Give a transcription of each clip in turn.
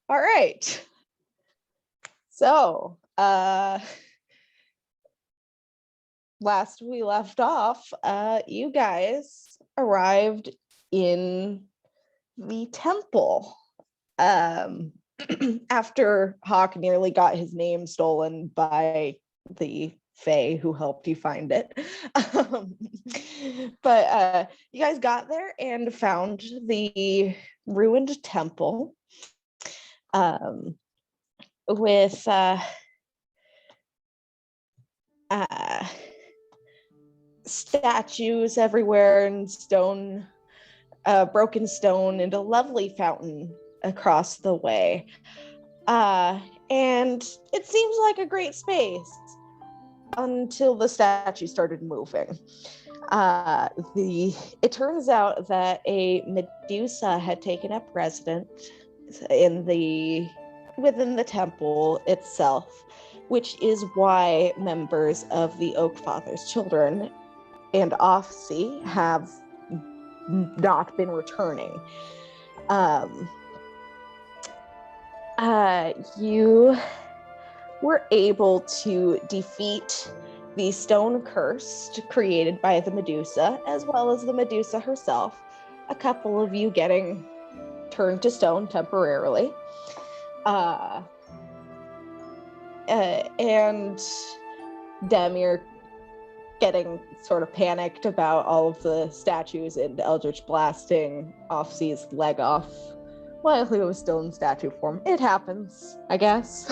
All right. So, last we left off, you guys arrived in the temple. Um, after Hawk nearly got his name stolen by the Fae who helped you find it. But you guys got there and found the ruined temple with statues everywhere and stone, broken stone, and a lovely fountain across the way. And it seems like a great space until the statue started moving. It turns out that a Medusa had taken up residence within the temple itself, which is why members of the Oak Father's children and Offsea have not been returning. You were able to defeat the stone curse created by the Medusa, as well as the Medusa herself, a couple of you getting turned to stone temporarily. And Demir getting sort of panicked about all of the statues and Eldritch blasting Offsea's leg off while he was still in statue form. It happens, I guess.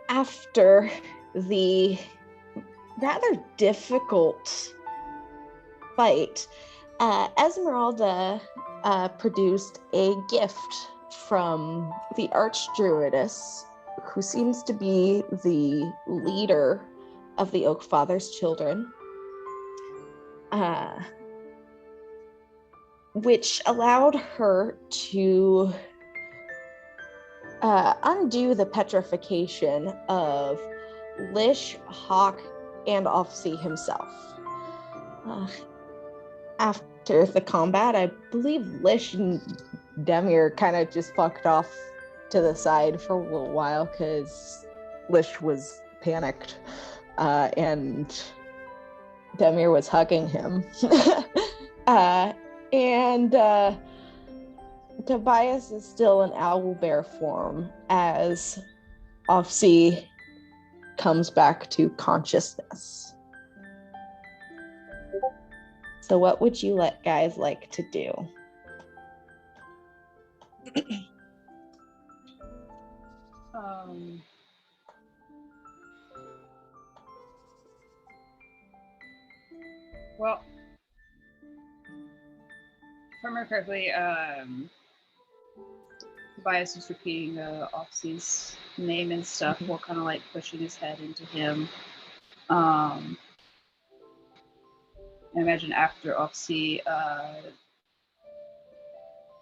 After the rather difficult fight, Esmeralda produced a gift from the Archdruidess, who seems to be the leader of the Oak Father's children, which allowed her to undo the petrification of Lish, Hawk, and Offsea himself. After the combat, I believe Lish and Demir kind of just fucked off to the side for a little while because Lish was panicked, and Demir was hugging him. And Tobias is still in owlbear form as Offsea comes back to consciousness. So what would you guys like to do? Well, if I remember correctly, Tobias was repeating Offsea's name and stuff while kind of like pushing his head into him. I imagine after Offsea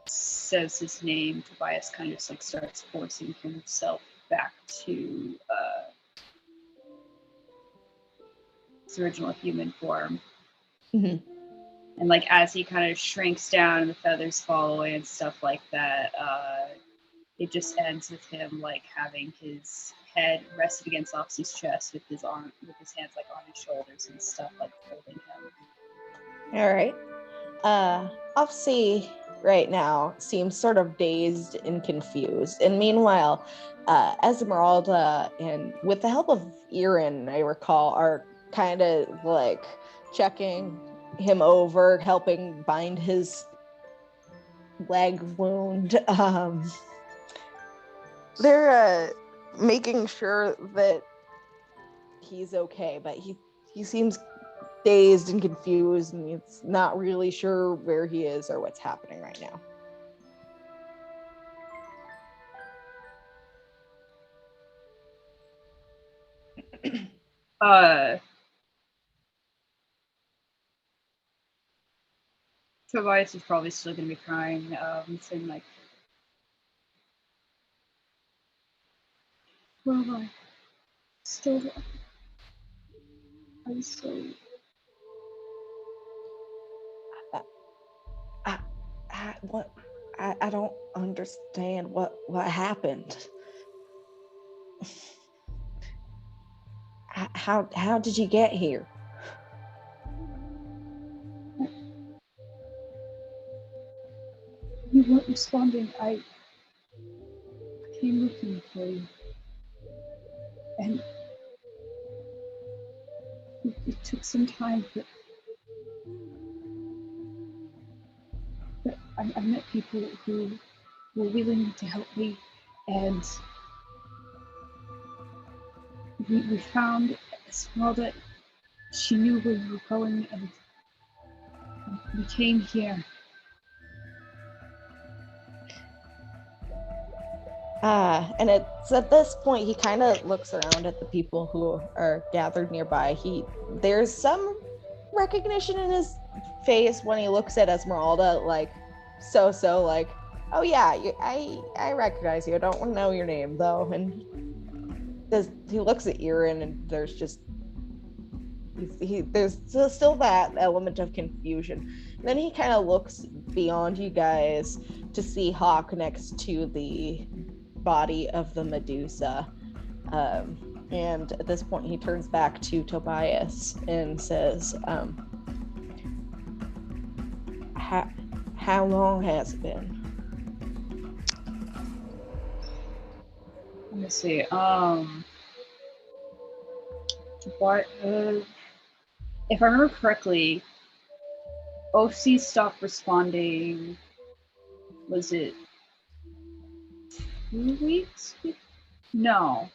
says his name, Tobias kind of just like starts forcing himself back to his original human form. Mm-hmm. And like as he kind of shrinks down and the feathers fall away and stuff like that, it just ends with him like having his head rested against Offsea's chest with his hands like on his shoulders and stuff, like holding him. All right. Offsea right now seems sort of dazed and confused. And meanwhile, Esmeralda and with the help of Erin, I recall, are kind of like checking him over, helping bind his leg wound. They're making sure that he's okay, but he seems dazed and confused, and he's not really sure where he is or what's happening right now. Tobias is probably still going to be crying, saying like, "Where am I? Still there? I'm so." what? I don't understand what happened. How did you get here? You weren't responding. I came looking for you. And it took some time, but I met people who were willing to help me, and we found Esmeralda. She knew where we were going, and we came here. And it's at this point he kind of looks around at the people who are gathered nearby. There's some recognition in his face when he looks at Esmeralda, like like, oh yeah, I recognize you. I don't know your name though. And he looks at Irin, and there's just there's still that element of confusion. And then he kind of looks beyond you guys to see Hawk next to the body of the Medusa. And at this point, he turns back to Tobias and says, how long has it been? Let me see. What? If I remember correctly, OC stopped responding. Was it 2 weeks? No.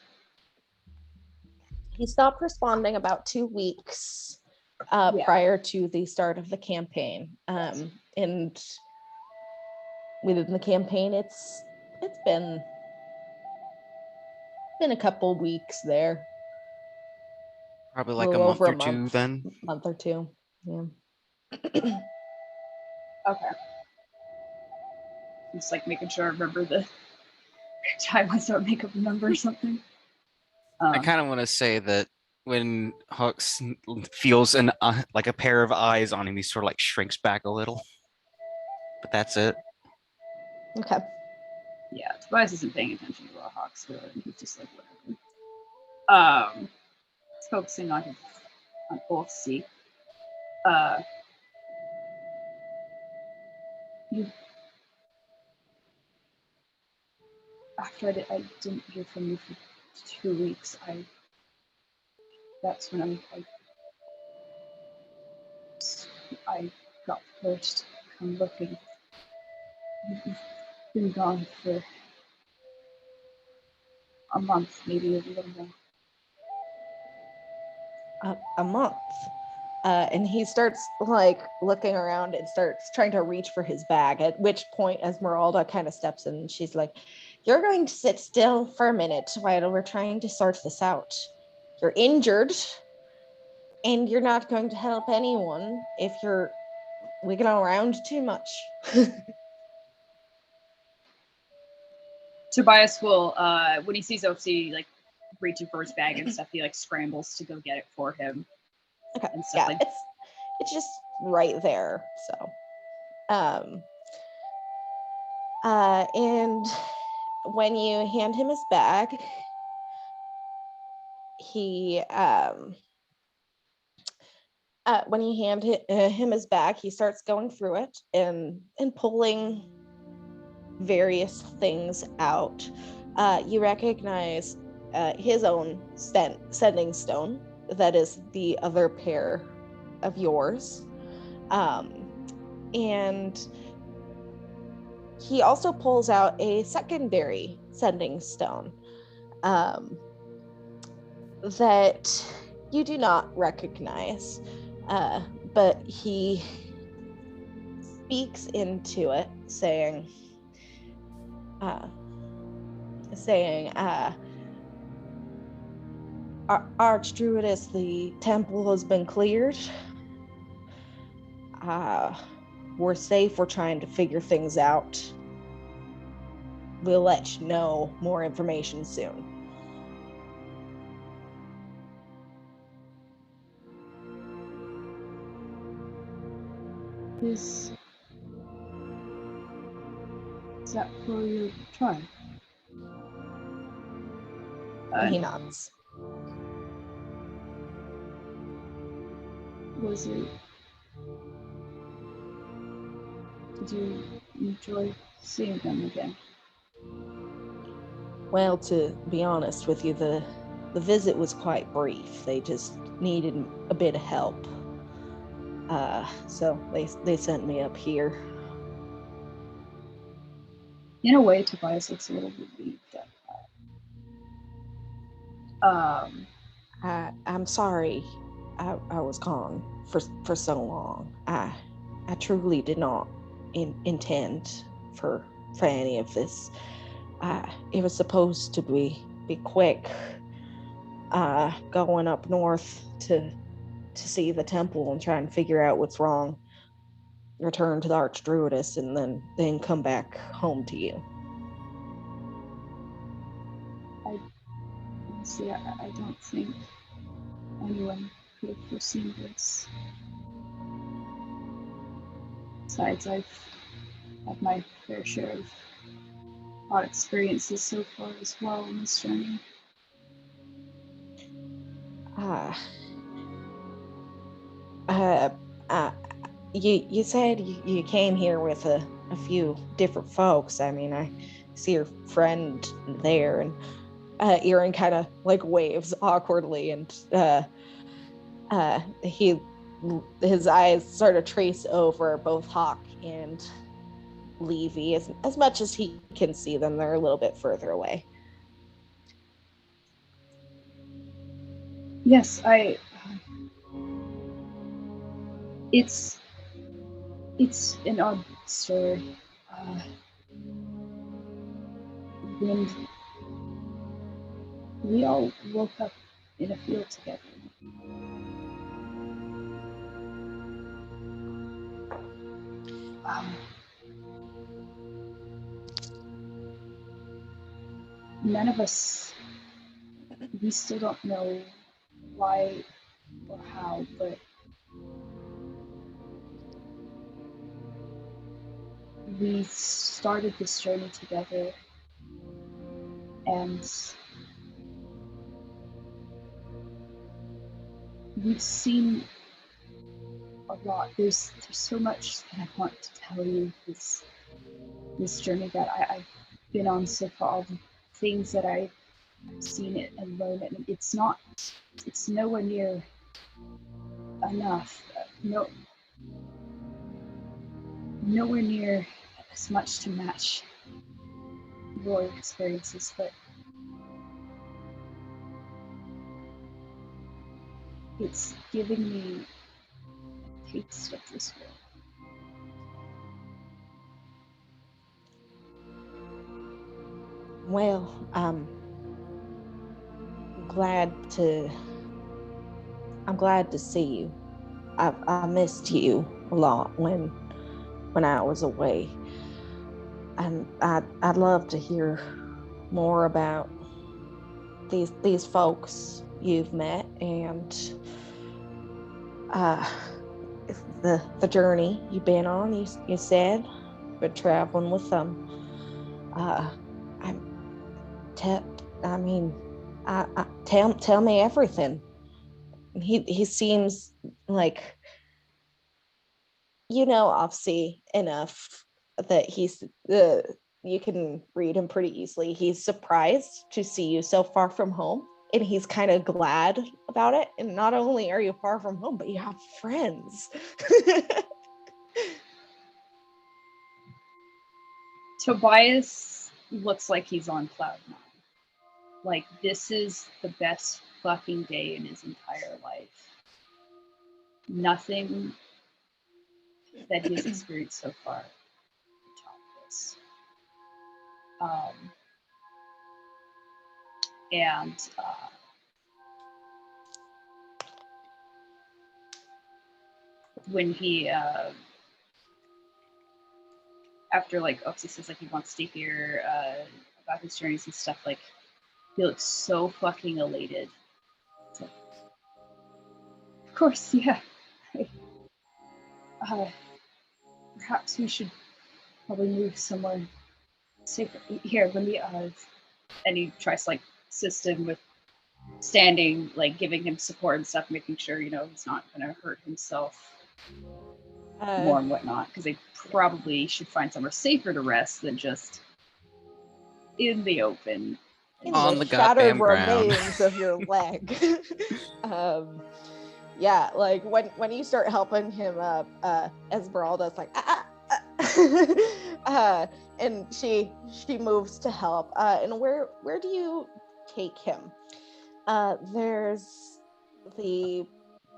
He stopped responding about 2 weeks prior to the start of the campaign. And within the campaign, it's been a couple weeks there. Probably like a month or two then. Month or two, yeah. Okay. Just like making sure I remember the time I start makeup number or something. I kind of want to say that when Hux feels like a pair of eyes on him, he sort of like shrinks back a little. But that's it. Okay. Yeah, Tobias isn't paying attention to what Hawk's doing. He's just like, whatever. He's focusing on OC. After I didn't hear from you for 2 weeks, that's when I got first come looking. You've been gone for a month, maybe a little more. A month. And he starts like looking around and starts trying to reach for his bag, at which point Esmeralda kind of steps in and she's like, you're going to sit still for a minute while we're trying to sort this out. You're injured and you're not going to help anyone if you're wiggling around too much. Tobias will, when he sees OC like reaching for his bag and stuff, he like scrambles to go get it for him. Okay, and stuff yeah, it's just right there. So, and when you hand him his bag, he when you hand him his bag, he starts going through it and pulling various things out. You recognize his own sending stone. That is the other pair of yours. And he also pulls out a secondary sending stone that you do not recognize. But he speaks into it, saying, Archdruidess, the temple has been cleared. We're safe. We're trying to figure things out. We'll let you know more information soon. Is that for your tribe? He nods. Was it? Did you enjoy seeing them again? Well, to be honest with you, the visit was quite brief. They just needed a bit of help. So they sent me up here. In a way, Tobias looks a little relieved at that. I'm sorry I was gone for so long. I truly did not intend for any of this. It was supposed to be quick. Going up north to see the temple and try and figure out what's wrong. Return to the Archdruidess and then come back home to you. Honestly, I don't think anyone could have foreseen this. Besides, I've had my fair share of odd experiences so far as well on this journey. You said you came here with a few different folks. I mean, I see your friend there, and Aaron kind of like waves awkwardly, and his eyes sort of trace over both Hawk and Levy as much as he can see them. They're a little bit further away. Yes, it's an odd story. When we all woke up in a field together. None of us, we still don't know why or how, but we started this journey together, and we've seen a lot. There's so much that I want to tell you. This journey that I've been on so far, all the things that I've seen it and learned, and it's nowhere near enough. Nowhere near as much to match your experiences, but it's giving me a taste of this world. Well, I'm glad to see you. I missed you a lot when I was away, and I'd love to hear more about these folks you've met and the journey you've been on. You said, but traveling with them. Tell me everything. He seems like, obviously enough that he's you can read him pretty easily. He's surprised to see you so far from home, and he's kind of glad about it. And not only are you far from home, but you have friends. Tobias looks like he's on cloud nine. Like, this is the best fucking day in his entire life. Nothing that he's experienced so far can top this. When he after like Oxy says like he wants to hear about his journeys and stuff, like he looks so fucking elated. Like, of course, yeah. Perhaps we should probably move somewhere Super. Here, let me. And he tries to like assist him with standing, like giving him support and stuff, making sure he's not gonna hurt himself more and whatnot. Because they probably should find somewhere safer to rest than just in the open. On the shattered goddamn ground. remains of your leg. Yeah, like when you start helping him up, Esmeralda's like, and she moves to help. And where do you take him? There's the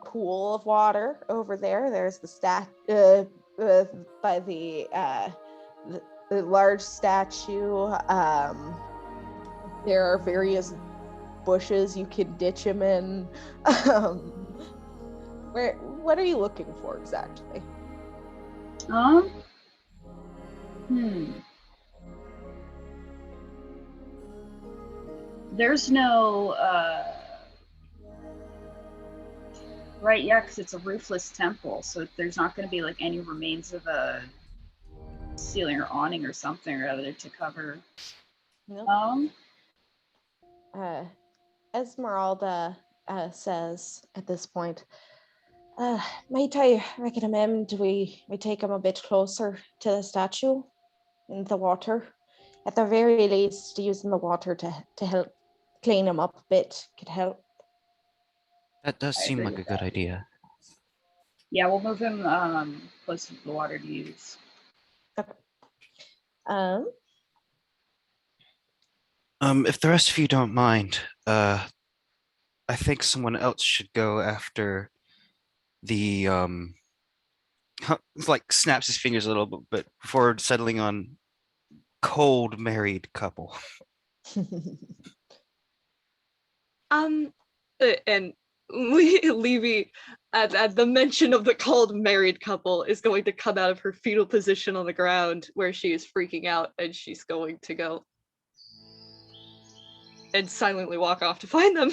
pool of water over there. There's the by the large statue. There are various bushes you can ditch him in. What are you looking for exactly? There's no right, yeah, because it's a roofless temple, so there's not going to be like any remains of a ceiling or awning or something or other to cover. Nope. Esmeralda says at this point, might I recommend we take him a bit closer to the statue in the water? At the very least, using the water to help clean him up a bit could help. That does seem like a good idea. Yeah, we'll move him closer to the water to use. Okay. If the rest of you don't mind, I think someone else should go after the like snaps his fingers a little bit, but before settling on cold married couple. And Levy, at the mention of the cold married couple, is going to come out of her fetal position on the ground where she is freaking out, and she's going to go and silently walk off to find them.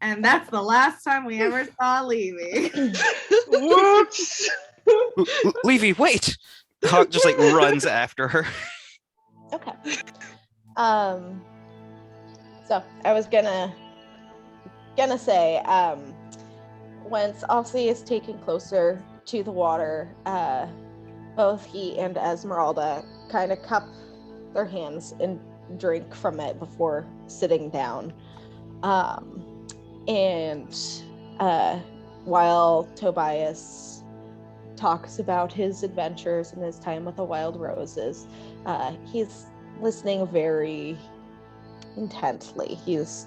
And that's the last time we ever saw Levy. Whoops! Levy, wait! Hawk just like runs after her. Okay. So I was gonna say, once Offsey is taken closer to the water, both he and Esmeralda kind of cup their hands and drink from it before sitting down. And while Tobias talks about his adventures and his time with the Wild Roses, he's listening very intently. He's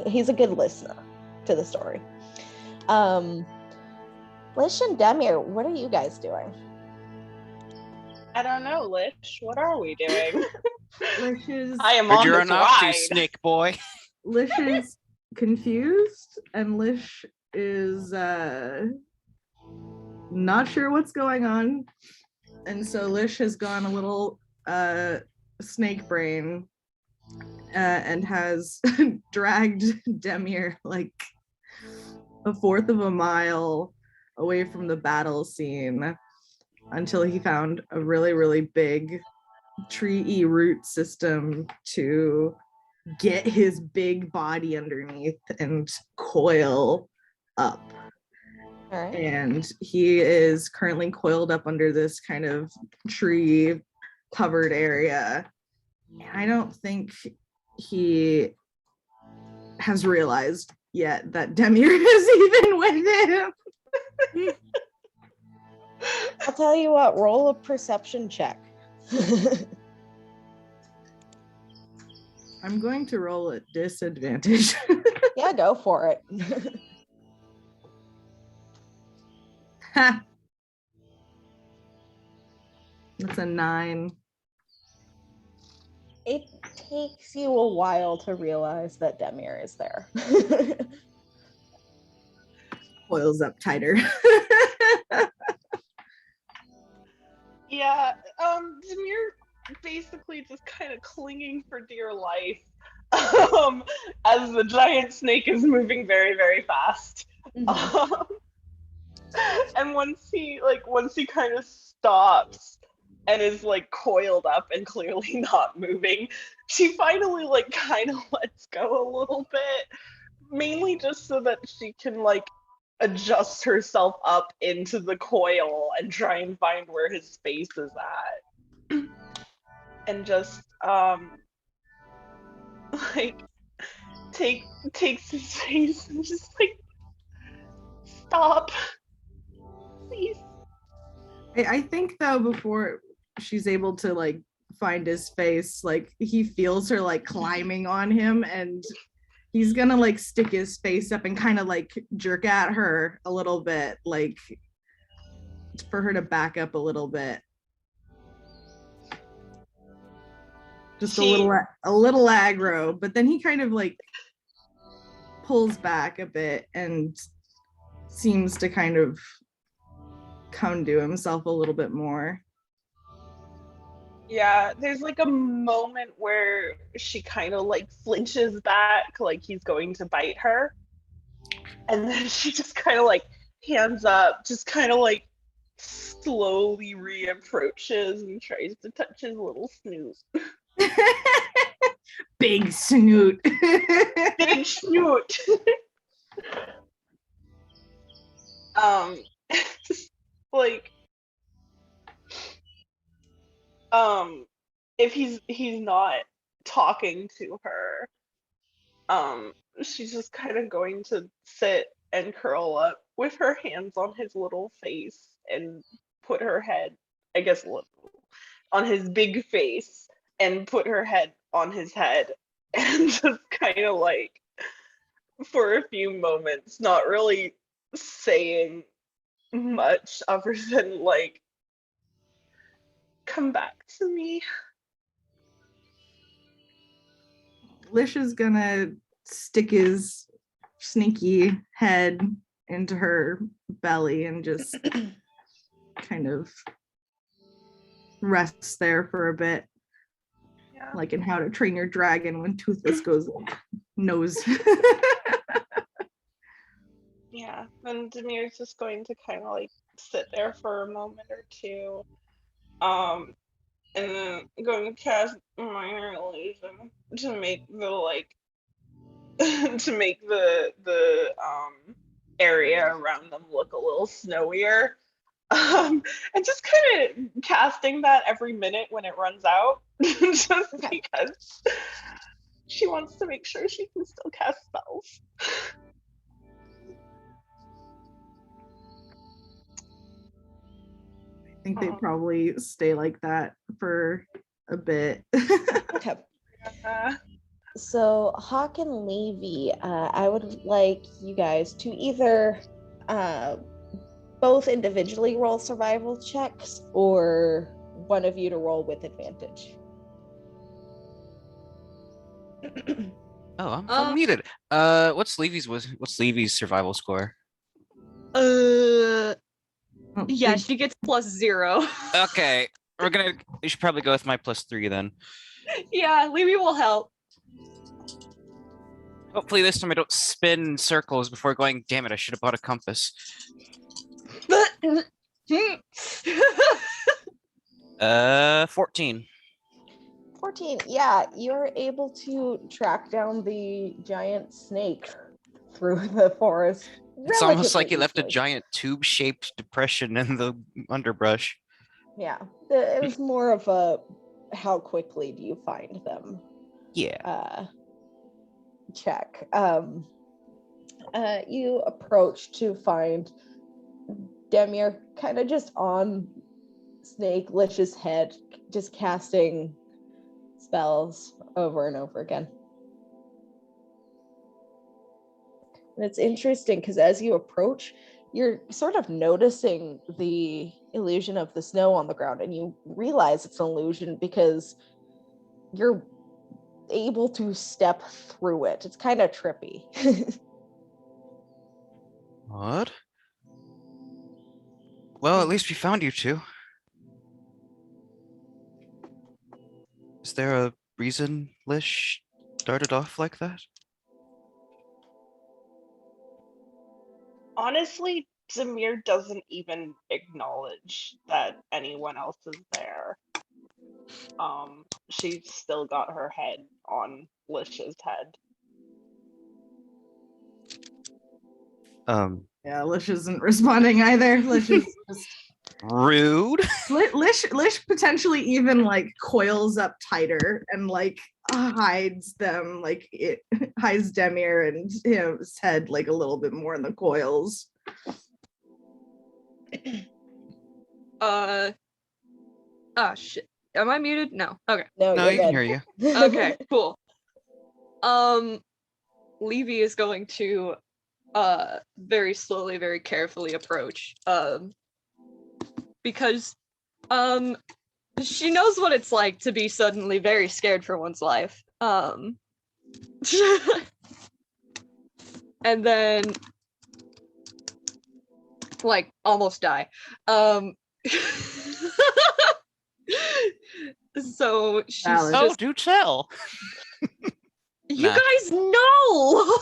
a good listener to the story. Lish and Demir, what are you guys doing? I don't know, Lish. What are we doing? Lish is I am on You're this an off ride. snake boy. Lish is confused, and Lish is not sure what's going on, and so Lish has gone a little snake brain and has dragged Demir like a fourth of a mile away from the battle scene until he found a really, really big tree root system to get his big body underneath and coil up. All right. And he is currently coiled up under this kind of tree covered area. And I don't think he has realized yet that Demir is even with him. I'll tell you what, roll a perception check. I'm going to roll at disadvantage. Yeah, go for it. Ha! That's a 9. It takes you a while to realize that Demir is there. Coils up tighter. Yeah, Demir basically just kind of clinging for dear life as the giant snake is moving very, very fast. And once he kind of stops and is like coiled up and clearly not moving, she finally like kind of lets go a little bit, mainly just so that she can like adjust herself up into the coil and try and find where his face is at. And just like takes his face and just like, stop, please. I think though, before she's able to like find his face, like he feels her like climbing on him, and he's gonna like stick his face up and kind of like jerk at her a little bit, like for her to back up a little bit. Just a little aggro, but then he kind of like pulls back a bit and seems to kind of come to himself a little bit more. Yeah, there's like a moment where she kind of like flinches back, like he's going to bite her. And then she just kind of like hands up, just kind of like slowly reapproaches and tries to touch his little snoot. Big snoot. Big snoot. Just like if he's not talking to her, she's just kind of going to sit and curl up with her hands on his little face and put her head, I guess, on his big face and put her head on his head and just kind of like for a few moments not really saying much other than like, come back to me. Lish is gonna stick his sneaky head into her belly and just kind of rests there for a bit. Yeah. Like in How to Train Your Dragon when Toothless goes nose. Yeah, and Demir's just going to kind of like sit there for a moment or two, and then going to cast Minor Illusion to make the like to make the area around them look a little snowier, and just kind of casting that every minute when it runs out, just because she wants to make sure she can still cast spells. I think they probably stay like that for a bit. Okay. So Hawk and Levy, I would like you guys to either both individually roll survival checks or one of you to roll with advantage. Oh, I'm unmuted. What's Levy's survival score? Yeah, she gets +0. Okay, we should probably go with my +3 then. Yeah, Levy will help. Hopefully this time I don't spin in circles before going, damn it, I should have bought a compass. 14. 14. Yeah, you're able to track down the giant snake through the forest. It's almost like he left a easily. giant tube-shaped depression in the underbrush. Yeah, it was more of a how quickly do you find them? Yeah. Check. You approach to find Demir kind of just on Snake Lish's head, just casting spells over and over again. And it's interesting because as you approach, you're sort of noticing the illusion of the snow on the ground, and you realize it's an illusion because you're able to step through it. It's kind of trippy. What? Well, at least we found you two. Is there a reason Lish started off like that? Honestly, Demir doesn't even acknowledge that anyone else is there. She's still got her head on Lish's head. Yeah, Lish isn't responding either. Lish is just Rude. Lish potentially even like coils up tighter and like hides them, like it hides Demir and his head like a little bit more in the coils. Shit. Am I muted? No. Okay. No, No, you're you can good. hear you. Okay, cool. Levy is going to very slowly, very carefully approach. Because she knows what it's like to be suddenly very scared for one's life. And then like almost die. So she's Valid. Oh, just, do tell. you Nah. guys know.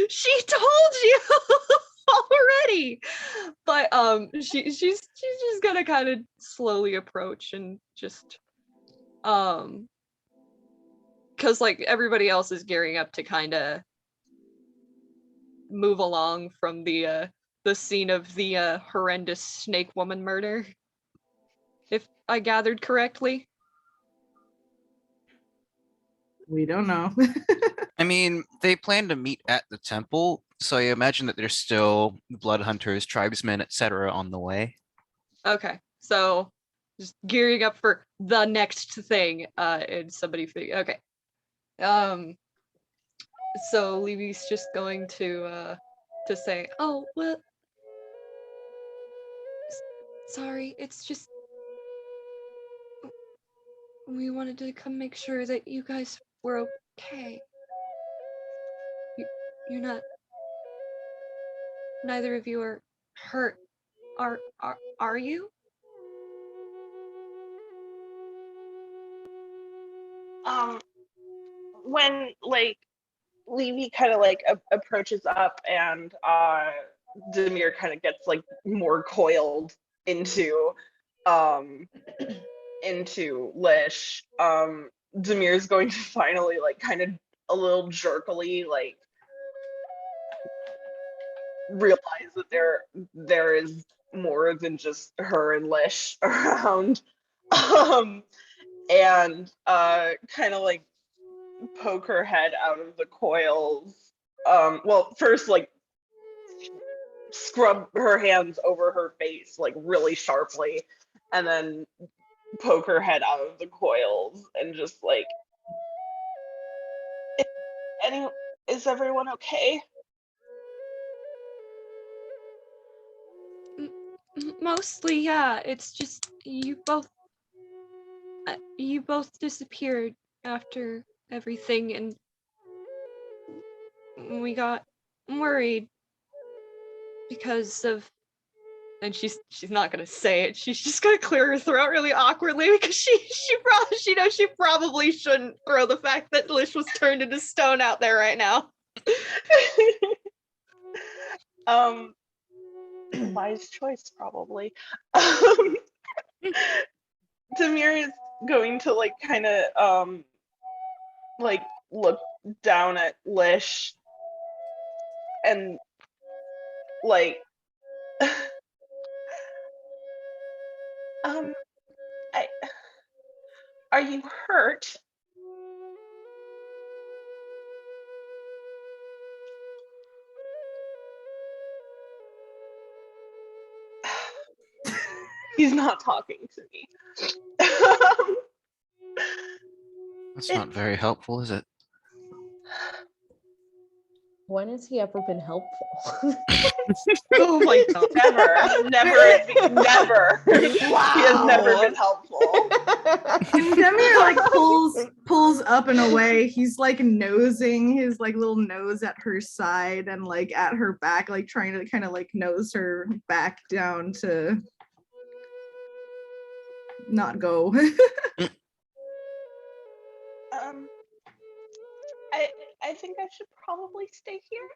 She told you already. But she's just gonna kind of slowly approach and just because like everybody else is gearing up to kind of move along from the scene of the horrendous snake woman murder, if I gathered correctly. We don't know. I mean, they plan to meet at the temple, so I imagine that there's still blood hunters, tribesmen, etc. on the way. Okay, so just gearing up for the next thing. And somebody okay. So Levy's just going to say, "Oh well, sorry, it's just we wanted to come make sure that you guys were okay. You're not. Neither of you are hurt. Are you?" When like Levy kind of like approaches up and Demir kind of gets like more coiled into Lish, Demir's going to finally like kind of a little jerkily like realize that there is more than just her and Lish around, and kind of like poke her head out of the coils. Well, first like scrub her hands over her face like really sharply, and then poke her head out of the coils and just like, is everyone okay? Mostly, yeah. It's just you both disappeared after everything, and we got worried because of. And she's not gonna say it. She's just gonna clear her throat really awkwardly because she knows she probably shouldn't throw the fact that Lish was turned into stone out there right now. Wise choice, probably. Demir is going to like kind of like look down at Lish and like are you hurt? He's not talking to me. That's not very helpful, is it? When has he ever been helpful? Oh my god. Never. Wow. He has never been helpful. Demir like pulls up and away. He's like nosing his like little nose at her side and like at her back, like trying to kind of like nose her back down to not go. I think I should probably stay here.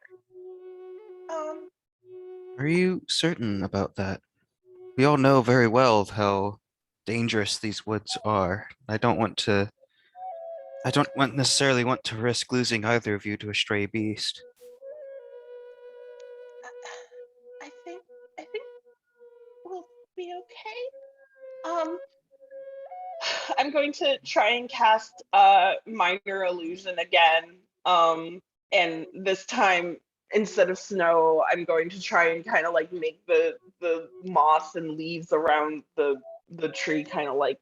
Are you certain about that? We all know very well how dangerous these woods are. I don't necessarily want to risk losing either of you to a stray beast. I think we'll be okay. I'm going to try and cast minor illusion again. And this time, instead of snow, I'm going to try and kind of like make the moss and leaves around the tree kind of like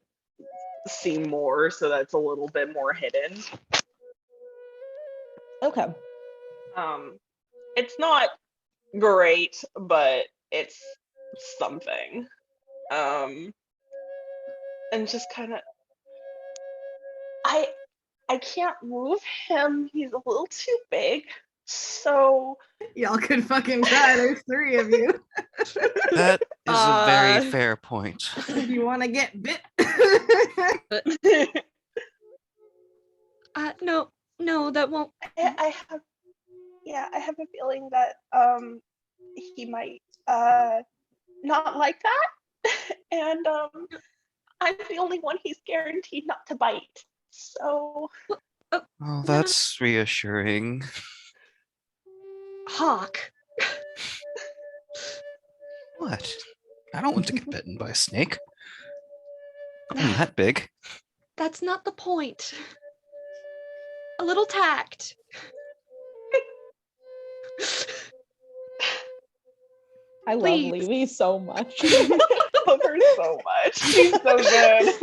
seem more, so that's a little bit more hidden. Okay. It's not great, but it's something. And just kind of, I can't move him. He's a little too big. So Y'all could fucking try. There's 3 of you. That is a very fair point. If you want to get bit. No, that won't. I have a feeling that he might not like that. And I'm the only one he's guaranteed not to bite. So Well, that's reassuring. Hawk. What? I don't want to get bitten by a snake. I'm that big. That's not the point. A little tact. I love Please. Levy so much. love her so much. She's so good.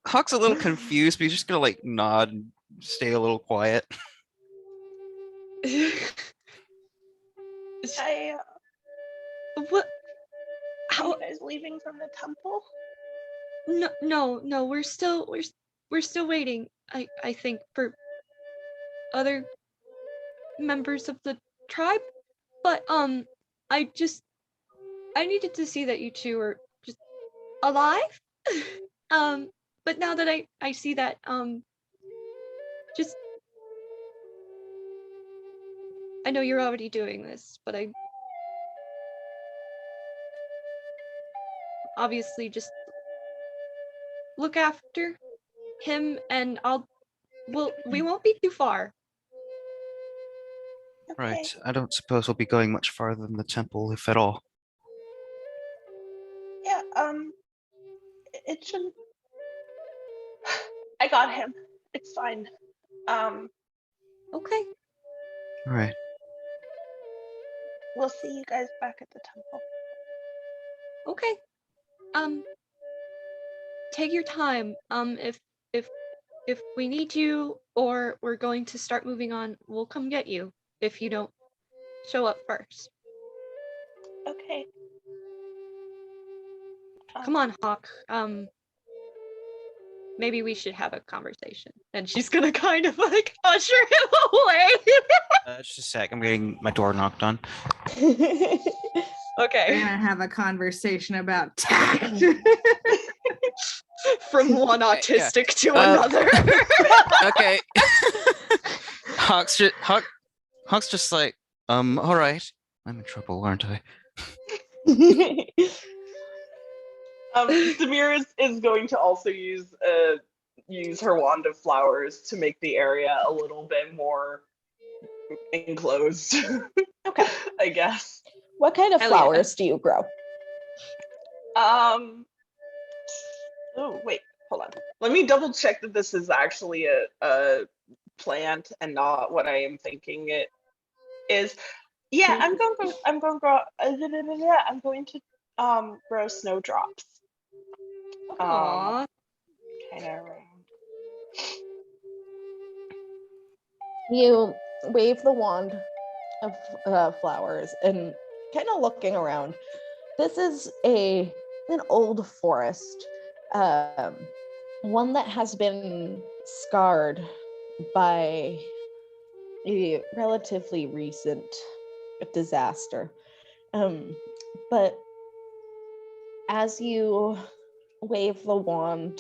Hawk's a little confused, but he's just gonna like nod and stay a little quiet. What? Are How? you guys leaving from the temple? No. We're still waiting. I think for other members of the tribe, but I needed to see that you two are just alive. But now that I see that, just I know you're already doing this, but I obviously just look after him, and we won't be too far. Okay. Right. I don't suppose we'll be going much farther than the temple, if at all. Yeah, it shouldn't. I got him. It's fine. Okay. All right. We'll see you guys back at the temple. Okay. Take your time. If we need you or we're going to start moving on, we'll come get you if you don't show up first. Okay. Come on, Hawk. Maybe we should have a conversation. And she's gonna kind of like usher him away. Just a sec. I'm getting my door knocked on. We're Okay. gonna have a conversation about tact. From one autistic to Uh, another. Okay. Hawk's just like, all right. I'm in trouble, aren't I? Demir is going to also use her wand of flowers to make the area a little bit more enclosed. Okay. I guess. What kind of Hell yeah. flowers do you grow? Oh wait, hold on. Let me double check that this is actually a plant and not what I am thinking it is. Yeah, I'm going to grow snowdrops. Aww. Kind of around. You wave the wand of flowers and kind of looking around. This is an old forest, one that has been scarred by a relatively recent disaster. But as you wave the wand,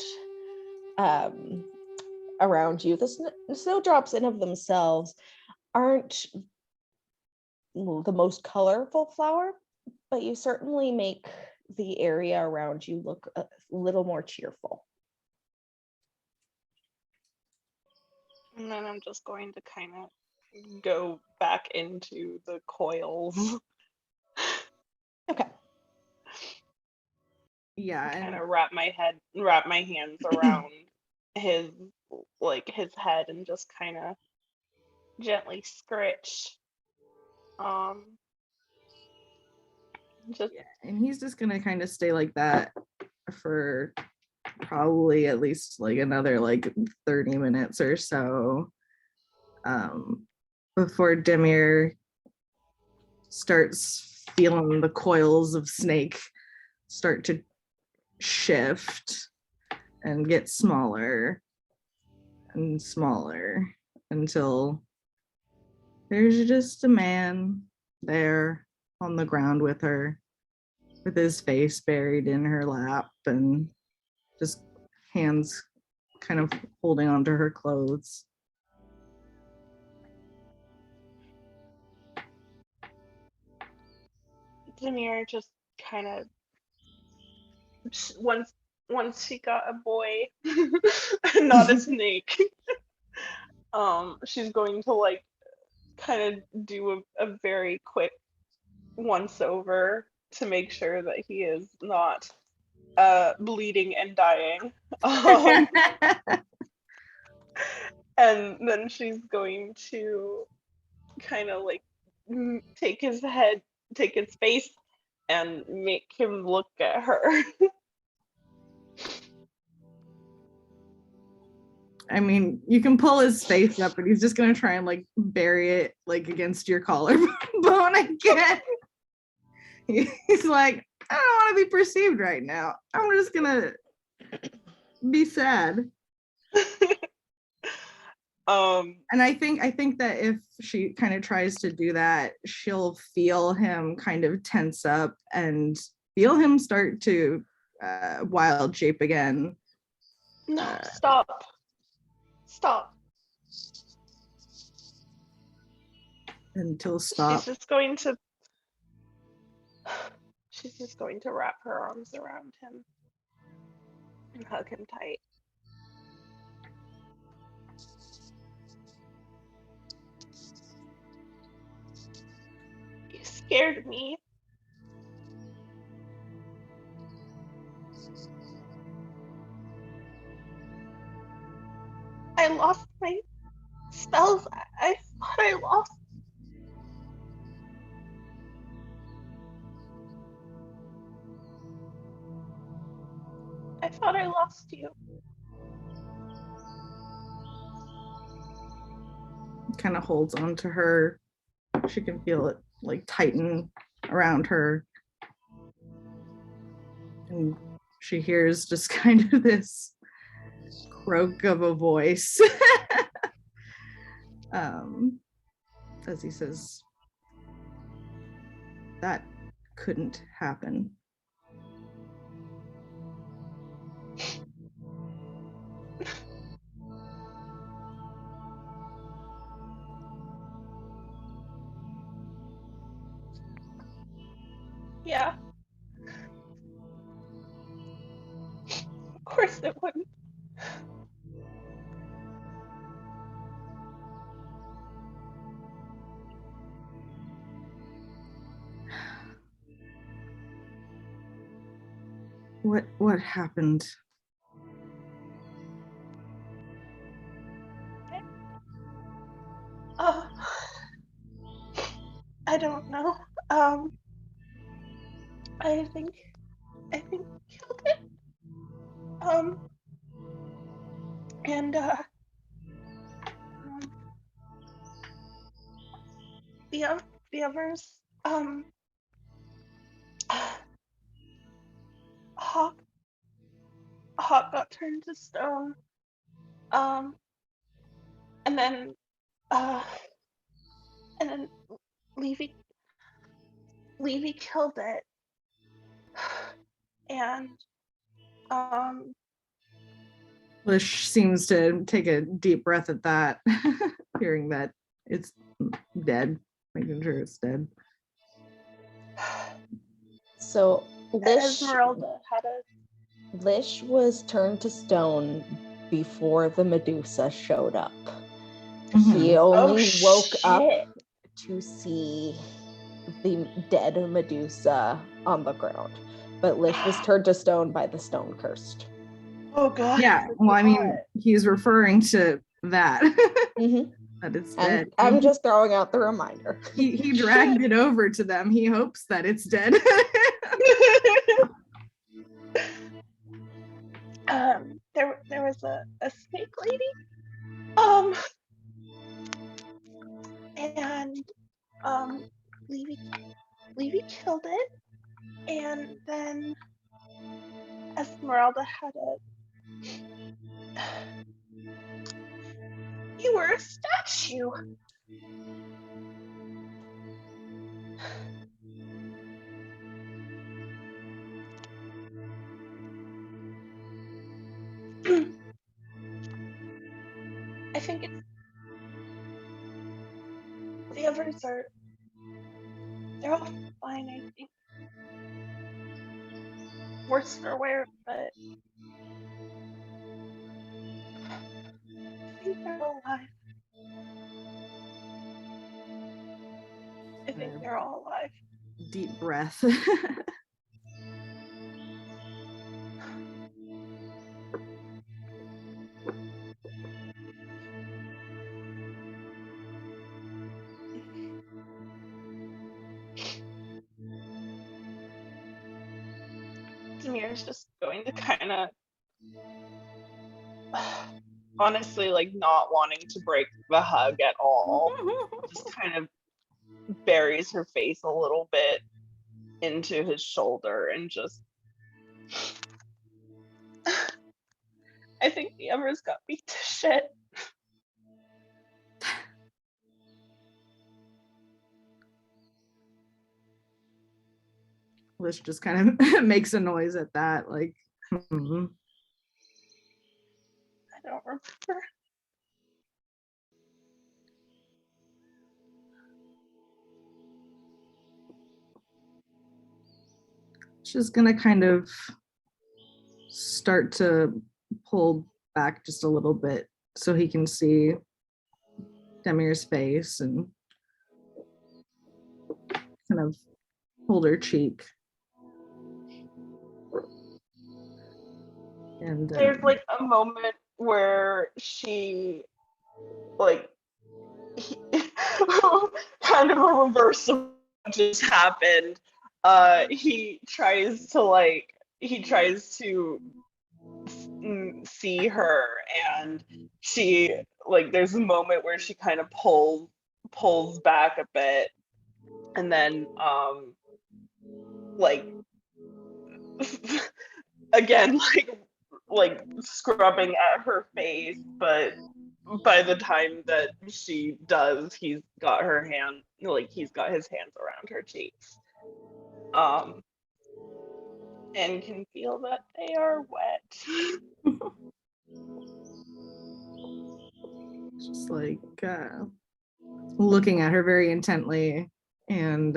around you. The snowdrops in of themselves aren't the most colorful flower, but you certainly make the area around you look a little more cheerful. And then I'm just going to kind of go back into the coils. Okay. Yeah, Kind and of wrap my hands around his head and just kind of gently scritch. Just and he's just gonna kind of stay like that for probably at least like another like 30 minutes or so, before Demir starts feeling the coils of Snake start to shift and get smaller and smaller until there's just a man there on the ground with her, with his face buried in her lap and just hands kind of holding onto her clothes. Demir just kind of once she got a boy, not a snake. She's going to like kind of do a very quick once over to make sure that he is not bleeding and dying. And then she's going to kind of like take his face and make him look at her. I mean, you can pull his face up, but he's just gonna try and like bury it like against your collarbone again. He's like, I don't want to be perceived right now. I'm just gonna be sad. And I think that if she kind of tries to do that, she'll feel him kind of tense up and feel him start to wild shape again. No, stop. Until stop. She's just going to wrap her arms around him and hug him tight. You scared me. I lost my spells. I thought I lost. I thought I lost you. Kind of holds on to her. She can feel it like tighten around her. And she hears just kind of this croak of a voice as he says, that couldn't happen. Yeah. Of course it wouldn't. What happened? I don't know. I think killed it. And the others, Hawk got turned to stone. And then Levy killed it. And Lish seems to take a deep breath at that, hearing that it's dead, making sure it's dead. So Esmeralda had a Lish was turned to stone before the Medusa showed up. He only woke up to see the dead Medusa on the ground, but Lish was turned to stone by the stone cursed. Oh god. Yeah, well, I mean, he's referring to that. Mm-hmm. That it's dead. I'm just throwing out the reminder. He dragged it over to them. He hopes that it's dead. There was a snake lady. And Levy killed it, and then Esmeralda had a. You were a statue. I think it's the others they're all fine, I think. Worse for wear, but I think they're all alive. I think they're all alive. Deep breath. Demir's just going to kind of honestly like not wanting to break the hug at all. Just kind of buries her face a little bit into his shoulder and just I think the others got beat to shit. Lish just kind of makes a noise at that, like, I don't remember. She's gonna kind of start to pull back just a little bit so he can see Demir's face and kind of hold her cheek. And there's like a moment where she like kind of a reverse of what just happened. He tries to see her, and she like there's a moment where she kind of pulls back a bit, and then like again like scrubbing at her face, but by the time that she does, he's got his hands around her cheeks. And can feel that they are wet. just like looking at her very intently, and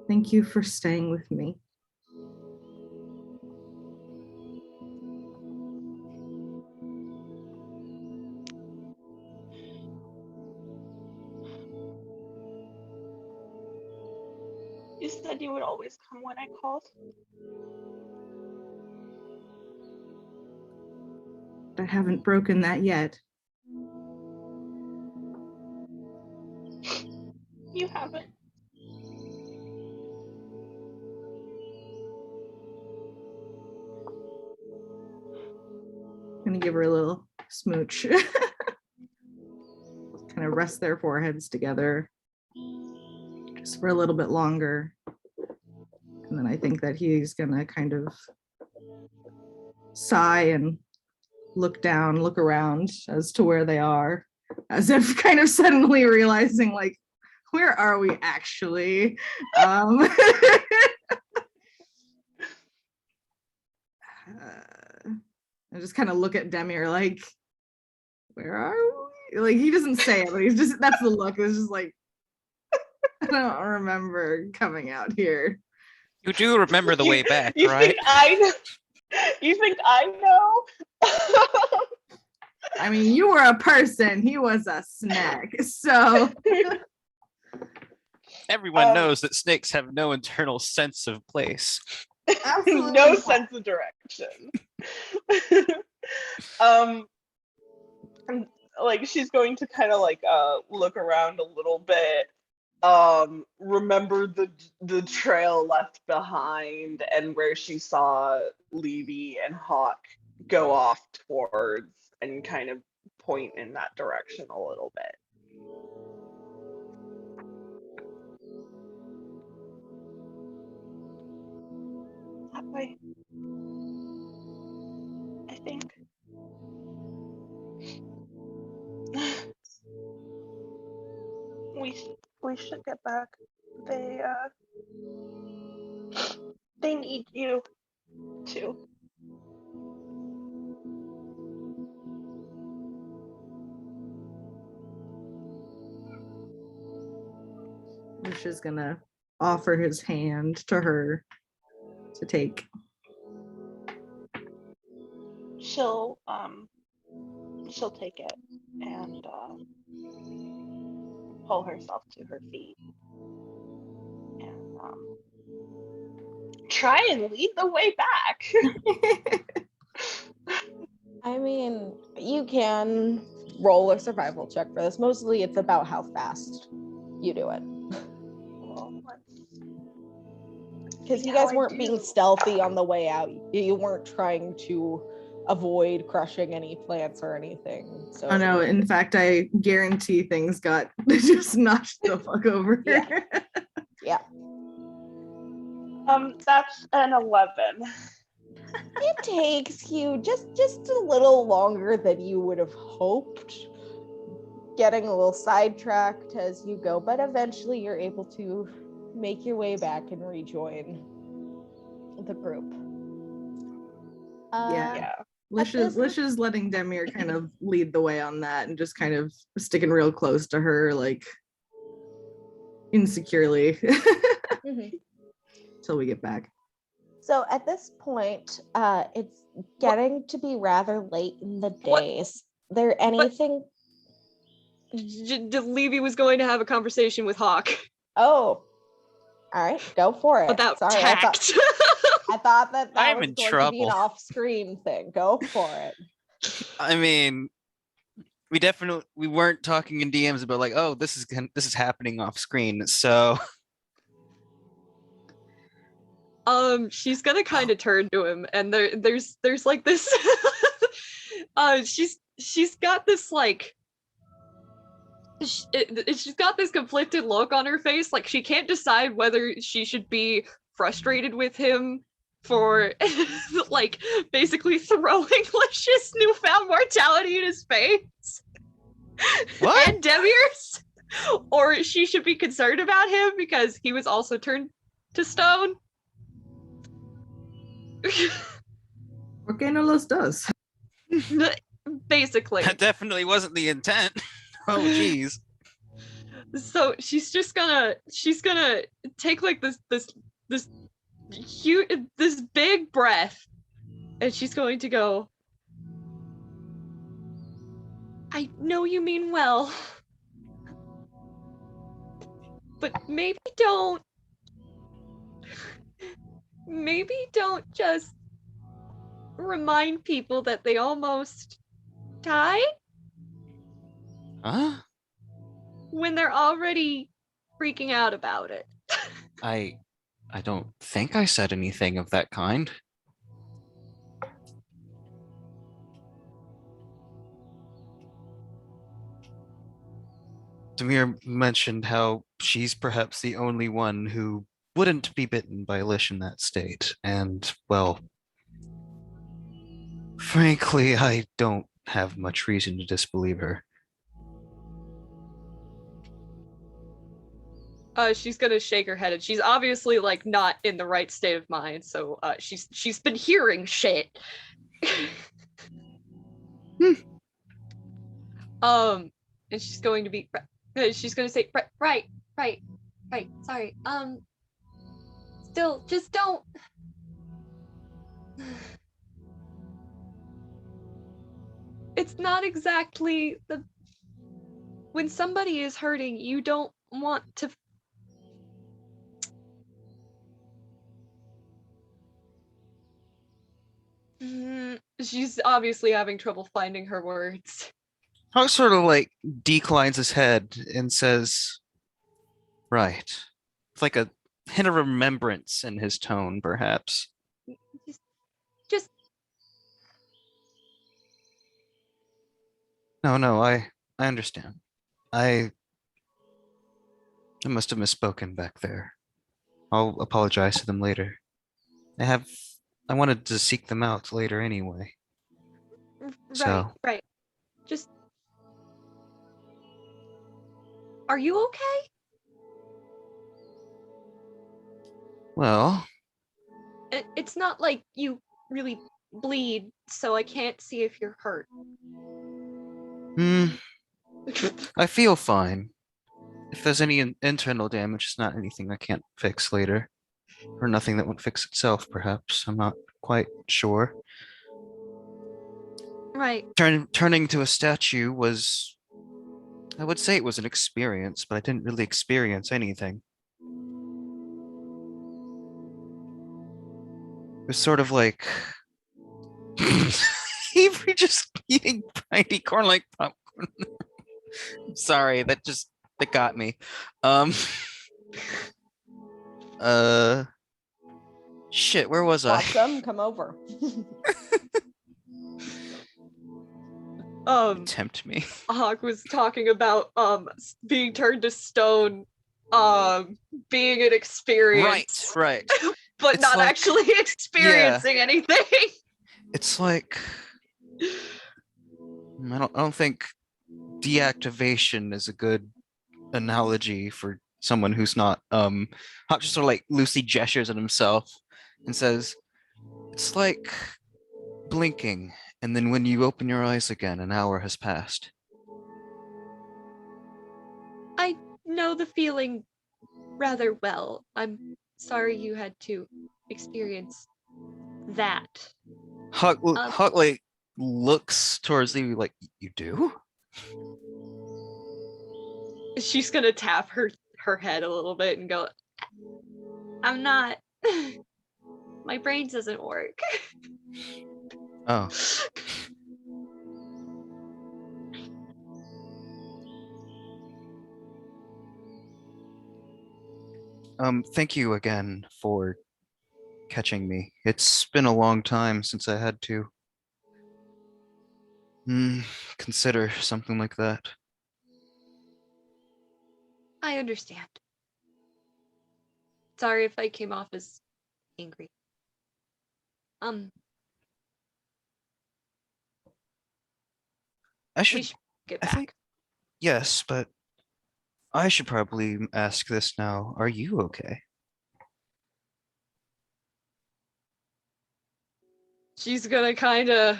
thank you for staying with me. You said you would always come when I called. I haven't broken that yet. You haven't. Gonna give her a little smooch. Kind of rest their foreheads together just for a little bit longer. And then I think that he's gonna kind of sigh and look down, look around as to where they are, as if kind of suddenly realizing like, Where are we actually? I just kind of look at Demir like, where are we? Like, he doesn't say it, but he's just, that's the look. It's just like, I don't remember coming out here. You do remember the way back, you right? Think I know? You think I know? I mean, you were a person, he was a snack. So Everyone knows that snakes have no internal sense of place. absolutely No not. sense of direction. And, like she's going to kind of like look around a little bit, remember the trail left behind and where she saw Levy and Hawk go off towards, and kind of point in that direction a little bit. That way, I think. We should get back. They need you too. Lush is gonna offer his hand to her to take. She'll take it and pull herself to her feet and try and lead the way back. I mean, you can roll a survival check for this. Mostly it's about how fast you do it. Well, Because you how guys I weren't do. being stealthy on the way out. You weren't trying to avoid crushing any plants or anything. So Oh no, in fact, I guarantee things got just knocked the fuck over. Yeah. Yeah. That's an 11. It takes you just a little longer than you would have hoped, getting a little sidetracked as you go, but eventually you're able to make your way back and rejoin the group. Yeah. Lish is letting Demir kind of lead the way on that and just kind of sticking real close to her, like insecurely Mhm. till we get back. So at this point, it's getting to be rather late in the What? day. Is there anything? Levy was going to have a conversation with Hawk Oh, all right, go for it. about Sorry, tact. I thought that I'm was in going to be an trouble. off-screen thing. Go for it. I mean, we weren't talking in DMs about like, oh, this is happening off screen. So She's gonna kind of turn to him, and there's like this. She's got this like. She's got this conflicted look on her face, like she can't decide whether she should be frustrated with him for like basically throwing Lish's newfound mortality in his face. What? And Demir's, or she should be concerned about him because he was also turned to stone. What Gainolos does. Basically. that definitely wasn't the intent. Oh, geez. So she's gonna take like this huge, this big breath, and she's going to go, I know you mean well, but maybe don't just remind people that they almost died Huh? when they're already freaking out about it. I don't think I said anything of that kind. Demir mentioned how she's perhaps the only one who wouldn't be bitten by Lish in that state, and, well, frankly, I don't have much reason to disbelieve her. She's gonna shake her head, and she's obviously like not in the right state of mind. So she's been hearing shit. And she's going to be. She's gonna say right. Sorry. Still, just don't. It's not exactly the. When somebody is hurting, you don't want to. She's obviously having trouble finding her words. Hawk sort of like declines his head and says, right. It's like a hint of remembrance in his tone, perhaps. Just No, I understand. I must have misspoken back there. I'll apologize to them later. I wanted to seek them out later anyway. right. Just are you okay? Well, It's not like you really bleed, so I can't see if you're hurt. I feel fine. If there's any internal damage, it's not anything I can't fix later. Or nothing that won't fix itself, perhaps. I'm not quite sure. Right. Turning to a statue was... I would say it was an experience, but I didn't really experience anything. It was sort of like... Avery just eating piney corn like popcorn. Sorry, that got me. Shit, where was I? Awesome, come over. Tempt me. Hawk was talking about being turned to stone, being an experience. Right. But It's not like- actually experiencing anything. It's like I don't think deactivation is a good analogy for someone who's not Hawk just sort of like loosely gestures at himself and says, it's like blinking, and then when you open your eyes again, an hour has passed. I know the feeling rather well. I'm sorry you had to experience that. Hawk like looks towards you like, you do? She's gonna tap her head a little bit and go, I'm not. My brain doesn't work. Oh. Thank you again for catching me. It's been a long time since I had to consider something like that. I understand. Sorry if I came off as angry. I We should should get I back. think yes, but I should probably ask this now. Are you okay? She's gonna kind of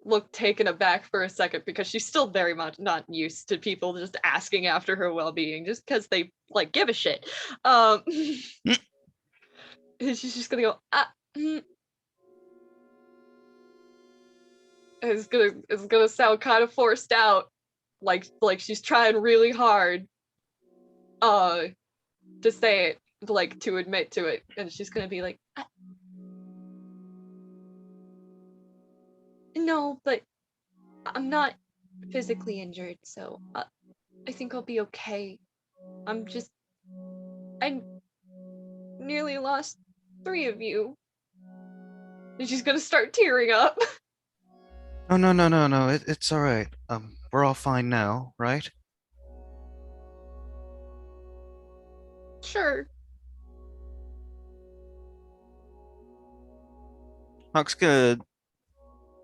look taken aback for a second because she's still very much not used to people just asking after her well-being just because they like give a shit. And she's just gonna go, It's gonna sound kind of forced out, like she's trying really hard to say it, like to admit to it, and she's gonna be like, no, but I'm not physically injured, so I think I'll be okay. I nearly lost 3 of you. And she's gonna start tearing up. Oh, no. It's all right. We're all fine now, right? Sure. Hawk's gonna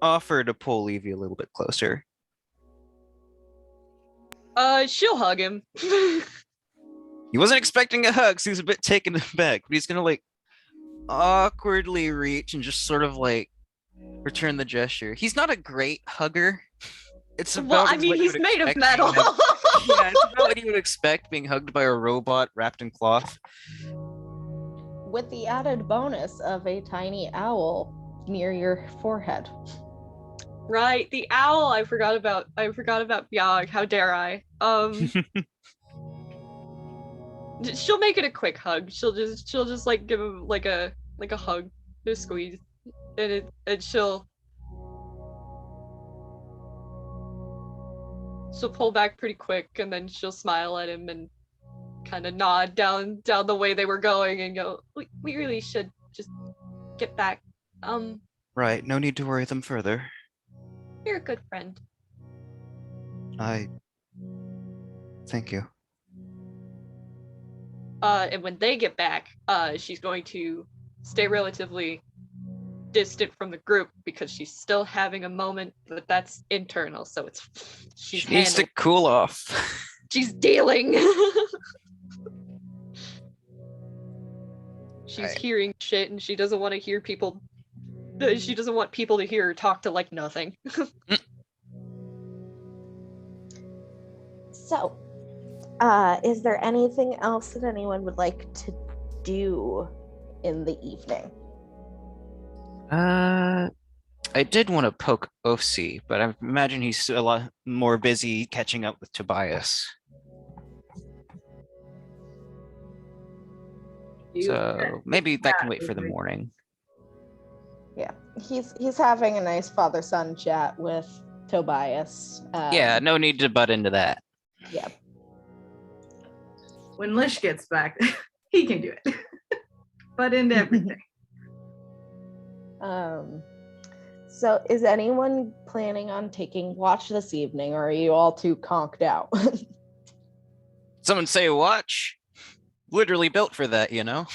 offer to pull Levy a little bit closer. She'll hug him. He wasn't expecting a hug, so he was a bit taken aback, but he's gonna like awkwardly reach and just sort of like return the gesture. He's not a great hugger. It's Well, about I mean, what you he's would made of expect being metal. hugged- Yeah, it's about what you would expect being hugged by a robot wrapped in cloth. With the added bonus of a tiny owl near your forehead. Right, the owl. I forgot about Biog. How dare I? She'll make it a quick hug. She'll just like give him like a hug, a squeeze, and she'll pull back pretty quick, and then she'll smile at him and kind of nod down the way they were going and go, we really should just get back. Right, no need to worry them further. You're a good friend. Thank you. And when they get back, she's going to stay relatively distant from the group because she's still having a moment, but that's internal, so she needs to cool off. She's dealing. She's hearing shit, and she doesn't want to hear people. She doesn't want people to hear her talk to like nothing. So, is there anything else that anyone would like to do in the evening? I did want to poke Ofsi, but I imagine he's a lot more busy catching up with Tobias. So maybe that can wait for the morning. Yeah, he's having a nice father-son chat with Tobias. Yeah, no need to butt into that. Yeah. When Lish gets back, he can do it. But into everything. So is anyone planning on taking watch this evening, or are you all too conked out? Someone say watch. Literally built for that, you know?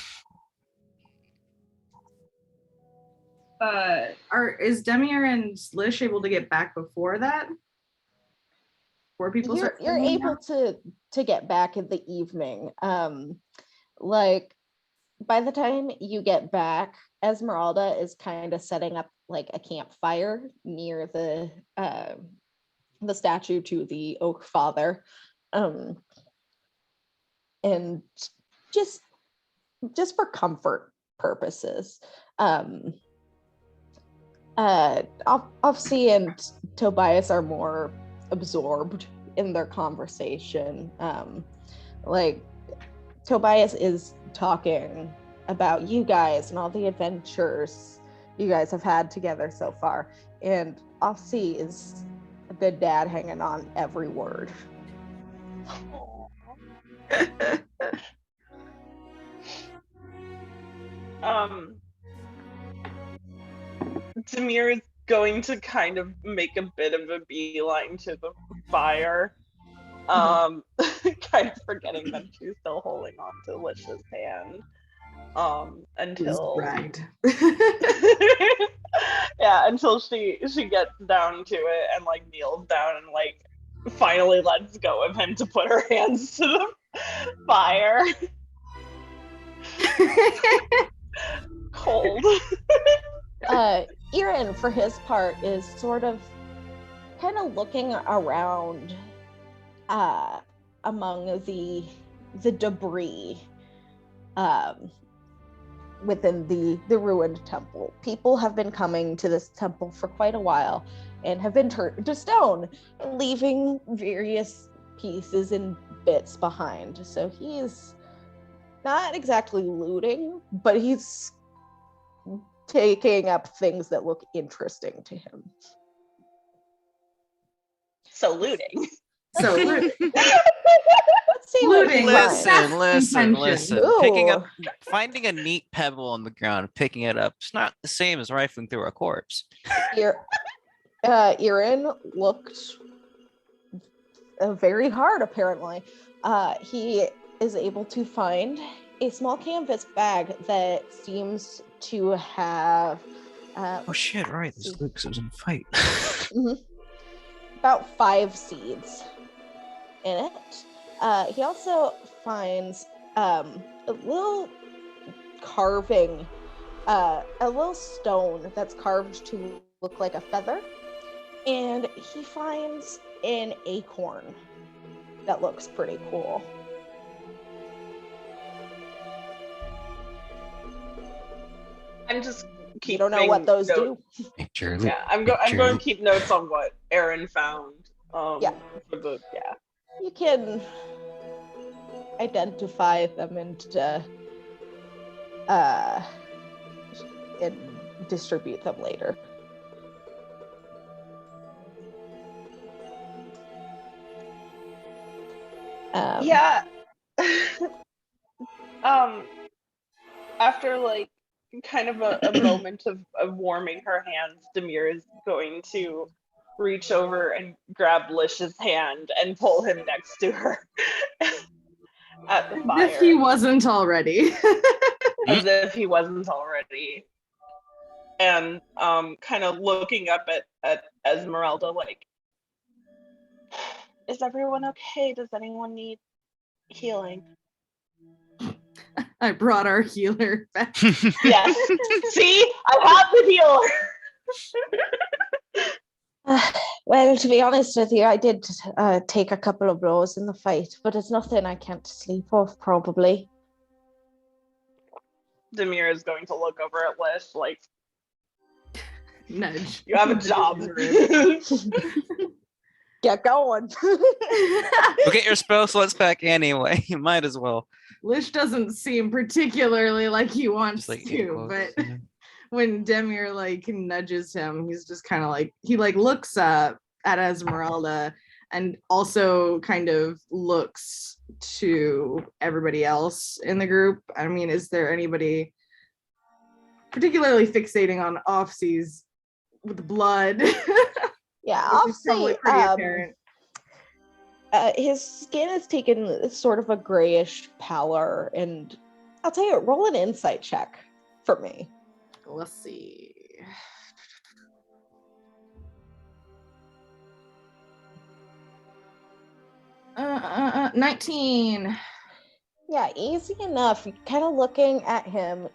Is Demir and Lish able to get back before that? Before people You're able to get back in the evening. Like by the time you get back, Esmeralda is kind of setting up like a campfire near the statue to the Oak Father, and just for comfort purposes. Ofsi and Tobias are more absorbed in their conversation. Like Tobias is talking about you guys and all the adventures you guys have had together so far, and Ofsi is a good dad hanging on every word. Demir is going to kind of make a bit of a beeline to the fire, kind of forgetting that she's still holding on to Lish's hand, until until she gets down to it and like kneels down and like finally lets go of him to put her hands to the fire. Cold. Irin, for his part, is sort of kind of looking around among the debris within the ruined temple. People have been coming to this temple for quite a while and have been turned to stone, leaving various pieces and bits behind. So he's not exactly looting, but he's taking up things that look interesting to him. So looting. So Let's see what Looting. he finds. Listen. Ooh. Finding a neat pebble on the ground, picking it up, it's not the same as rifling through a corpse. Irin looked very hard, apparently. He is able to find a small canvas bag that seems to have Oh shit, right, this Luke's was in a fight. about 5 seeds in it. He also finds a little carving, a little stone that's carved to look like a feather, and he finds an acorn that looks pretty cool. I'm just You don't know what those do. Picture. Yeah, I'm going to keep notes on what Aaron found. Yeah. For the You can identify them and distribute them later. Yeah. After like kind of a moment of warming her hands, Demir is going to reach over and grab Lish's hand and pull him next to her at the fire. As if he wasn't already. As if he wasn't already. And kind of looking up at Esmeralda like, is everyone okay? Does anyone need healing? I brought our healer back. Yes. See? I have the healer. Well, to be honest with you, I did take a couple of blows in the fight, but it's nothing I can't sleep off, probably. Demir is going to look over at Lish like, Nudge. you have a job. Get going. We'll get your spell slots back anyway. You might as well. Lish doesn't seem particularly like he wants Just like to, but when Demir like nudges him, he's just kind of like, he like looks up at Esmeralda and also kind of looks to everybody else in the group. I mean, is there anybody particularly fixating on Offseas with blood? Yeah, Which is probably Offsie, pretty apparent. his skin has taken sort of a grayish pallor, and I'll tell you, roll an insight check for me. Let's see. Uh, 19. Yeah, easy enough. Kind of looking at him,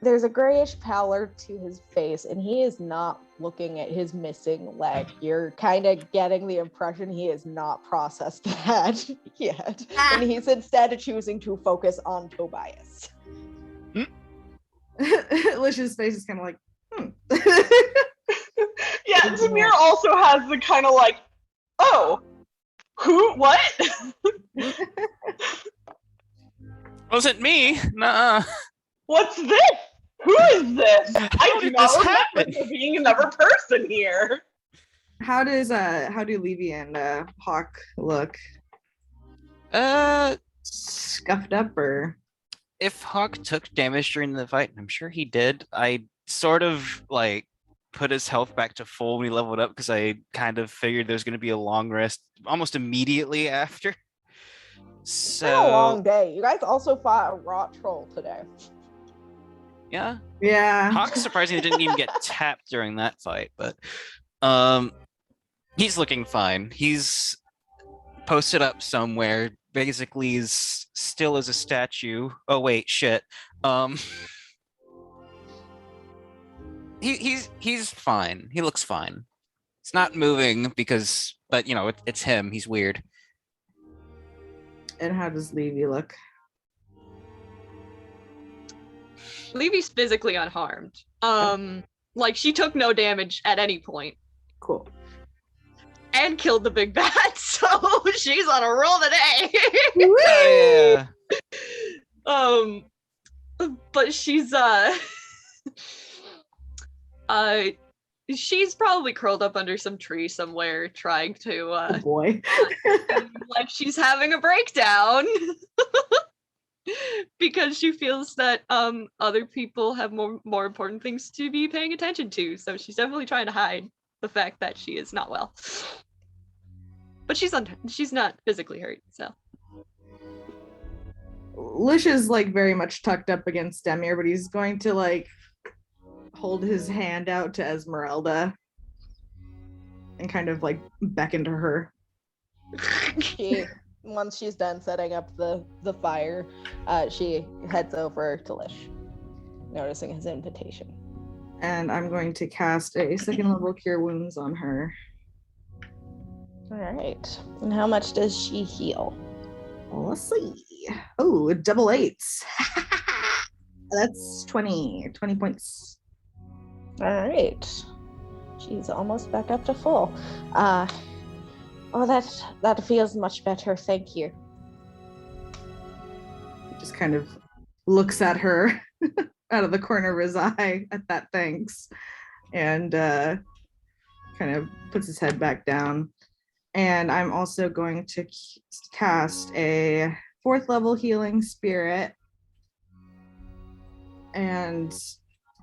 there's a grayish pallor to his face, and he is not looking at his missing leg. You're kind of getting the impression he has not processed that yet, and he's instead choosing to focus on Tobias. Lish's face is kind of like, Yeah, Demir also has the kind of like, oh, who, what? Wasn't me. Nuh-uh. What's this? Who is this? I do did not this remember happen? there being another person here. how do Levy and Hawk look? Scuffed up or? If Hawk took damage during the fight, and I'm sure he did, I sort of like put his health back to full when he leveled up because I kind of figured there's going to be a long rest almost immediately after. It's been a long day. You guys also fought a rot troll today. Yeah, Yeah. Hawk surprisingly didn't even get tapped during that fight, but he's looking fine. He's posted up somewhere. Basically, is still as a statue. Oh wait, shit. He's fine. He looks fine. It's not moving but you know, it's him. He's weird. And how does Levy look? Levy's physically unharmed. Like she took no damage at any point Cool. and killed the big bat, so she's on a roll today. Yeah. But she's she's probably curled up under some tree somewhere trying to Oh boy. like she's having a breakdown. Because she feels that other people have more important things to be paying attention to, so she's definitely trying to hide the fact that she is not well. But she's not physically hurt, so. Lish is like very much tucked up against Demir, but he's going to like hold his hand out to Esmeralda and kind of like beckon to her. She once she's done setting up the fire, she heads over to Lish, noticing his invitation. And I'm going to cast a second level Cure Wounds on her. All right. And how much does she heal? Well, let's see. Oh, double 8s. That's 20 points. All right. She's almost back up to full. Oh, that feels much better. Thank you. Just kind of looks at her out of the corner of his eye at that thanks, and kind of puts his head back down. And I'm also going to cast a 4th level Healing Spirit and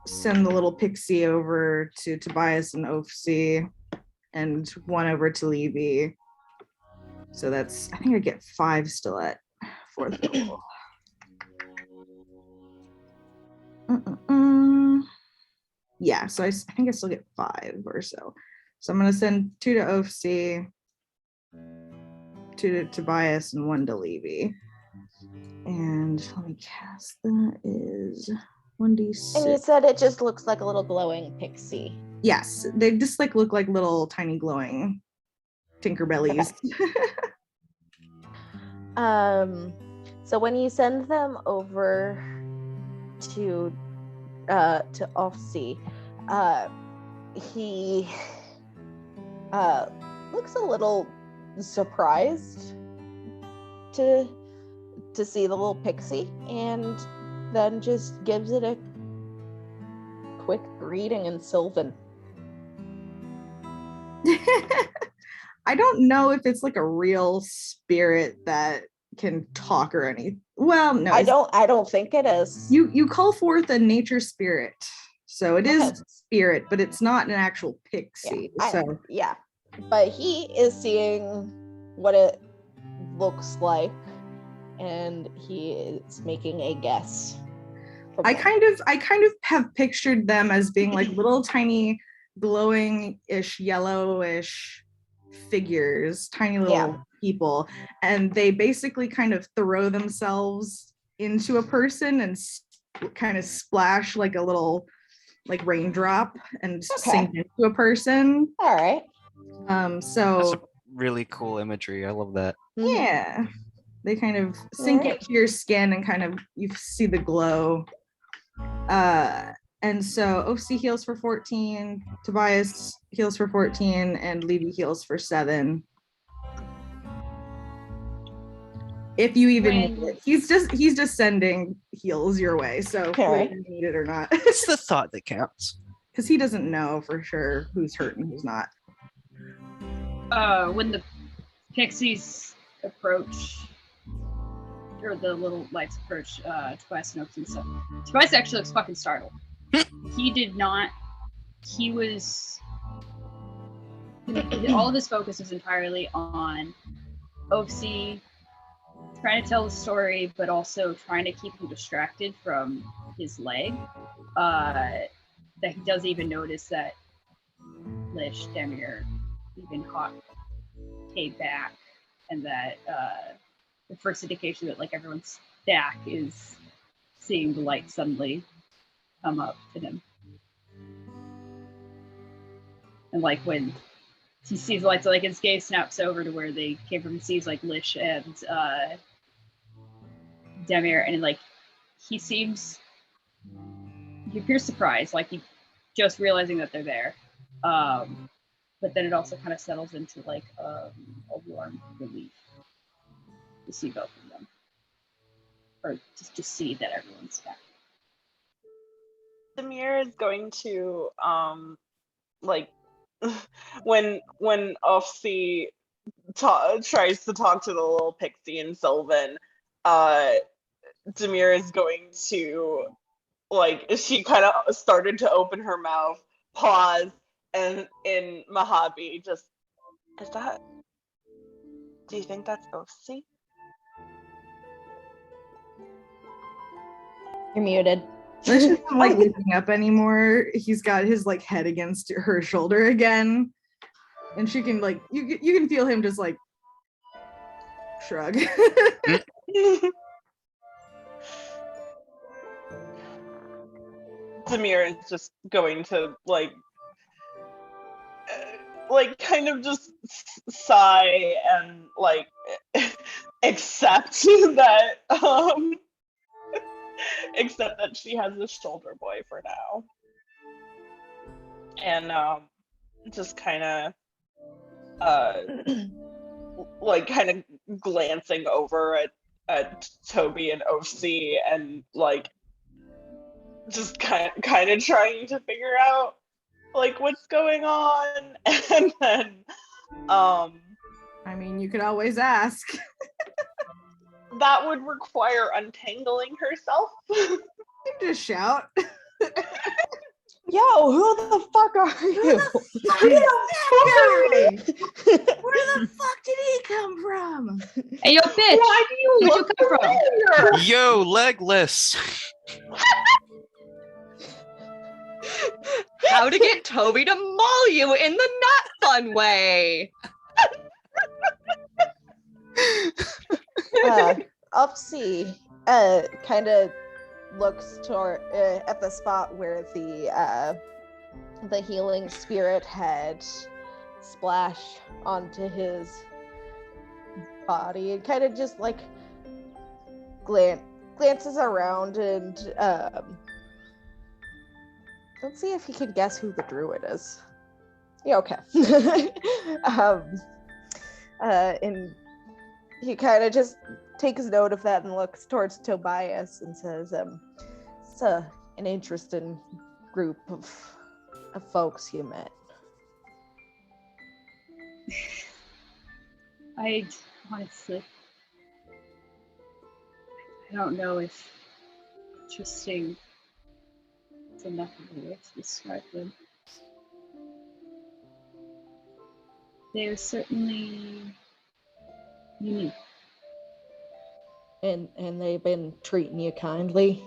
send the little pixie over to Tobias and Ophsi, and 1 over to Levy. So that's, I think I get 5 still at 4th level. Yeah, so I think I still get 5 or so. So I'm going to send 2 to Ophsi, 2 to Tobias, and 1 to Levy. And let me cast that is 1d6. And you said it just looks like a little glowing pixie. Yes, they just like look like little tiny glowing Tinkerbellies. So when you send them over to Ophsi, he looks a little surprised to see the little pixie, and then just gives it a quick greeting in Sylvan. I don't know if it's like a real spirit that can talk or anything. Well, no, I don't think it is. You call forth a nature spirit, so it is Okay. spirit, but it's not an actual pixie. Yeah, but he is seeing what it looks like, and he is making a guess. I kind of have pictured them as being like little tiny glowing-ish, yellowish figures, tiny little people, and they basically kind of throw themselves into a person and kind of splash like a little like raindrop and sink into a person. All right. So That's a really cool imagery. I love that. yeah, they kind of sink Right. into your skin and kind of you see the glow. And so Ophsi heals for 14, Tobias heals for 14, and Levy heals for 7. If you even need it. He's just sending heals your way, so whether you need it or not. It's the thought that counts. Because he doesn't know for sure who's hurt and who's not. When the pixies approach, or the little lights approach Tobias and Oaks and stuff, Tobias actually looks fucking startled. He did not. He was. All of his focus was entirely on Ophsi trying to tell the story, but also trying to keep him distracted from his leg. That he doesn't even notice that Lish, Demir, even caught Kay back, and that the first indication that like everyone's back is seeing the light suddenly come up to him. And like when he sees the lights, like his gaze snaps over to where they came from. He sees like Lish and Demir, and like he appears surprised, like he just realizing that they're there. But then it also kind of settles into like a warm relief to see both of them, or just see that everyone's back. Demir is going to like when Ophsi tries to talk to the little pixie and Sylvan, Demir is going to like, she kind of started to open her mouth, pause, and in Mojave just, do you think that's Ophsi? You're muted. Lish isn't like looking up anymore. He's got his like head against her shoulder again, and she can like you can feel him just like shrug. Demir is just going to kind of just sigh and like accept that accept that she has a shoulder boy for now, and just kind of kind of glancing over at Toby and Osi and like just kind of trying to figure out like what's going on. And then I mean, you could always ask. that would require untangling herself. You can just shout. Yo, who the fuck are you? Who the fuck is that guy? Where the fuck did he come from? Hey, yo, bitch! Where'd you come from? Yo, legless. How to get Toby to maul you in the not fun way. Upsy kind of looks toward at the spot where the healing spirit had splashed onto his body, and kind of just like glances around and let's see if he can guess who the druid is. Yeah, okay. And he kind of just takes note of that and looks towards Tobias and says, it's an interesting group of folks you met. I honestly, I don't know if interesting is enough of a way to describe them. They are certainly unique. And they've been treating you kindly.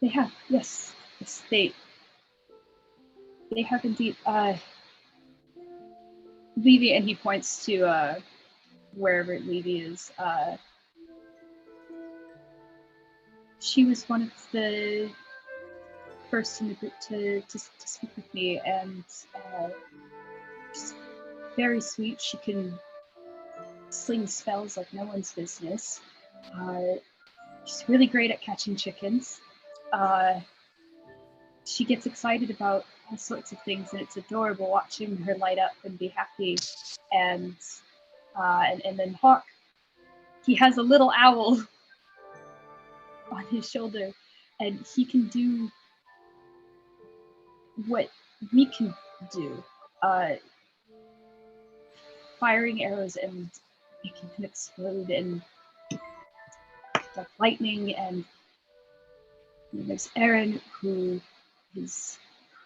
They have, yes. Yes, they have indeed. Levy, and he points to wherever Levy is. She was one of the first in the group to speak with me, and she's very sweet. She can sling spells like no one's business. She's really great at catching chickens. She gets excited about all sorts of things, and it's adorable watching her light up and be happy. And then Hawk, he has a little owl on his shoulder, and he can do what we can do, firing arrows and making them explode, and like lightning. And there's Aaron, who is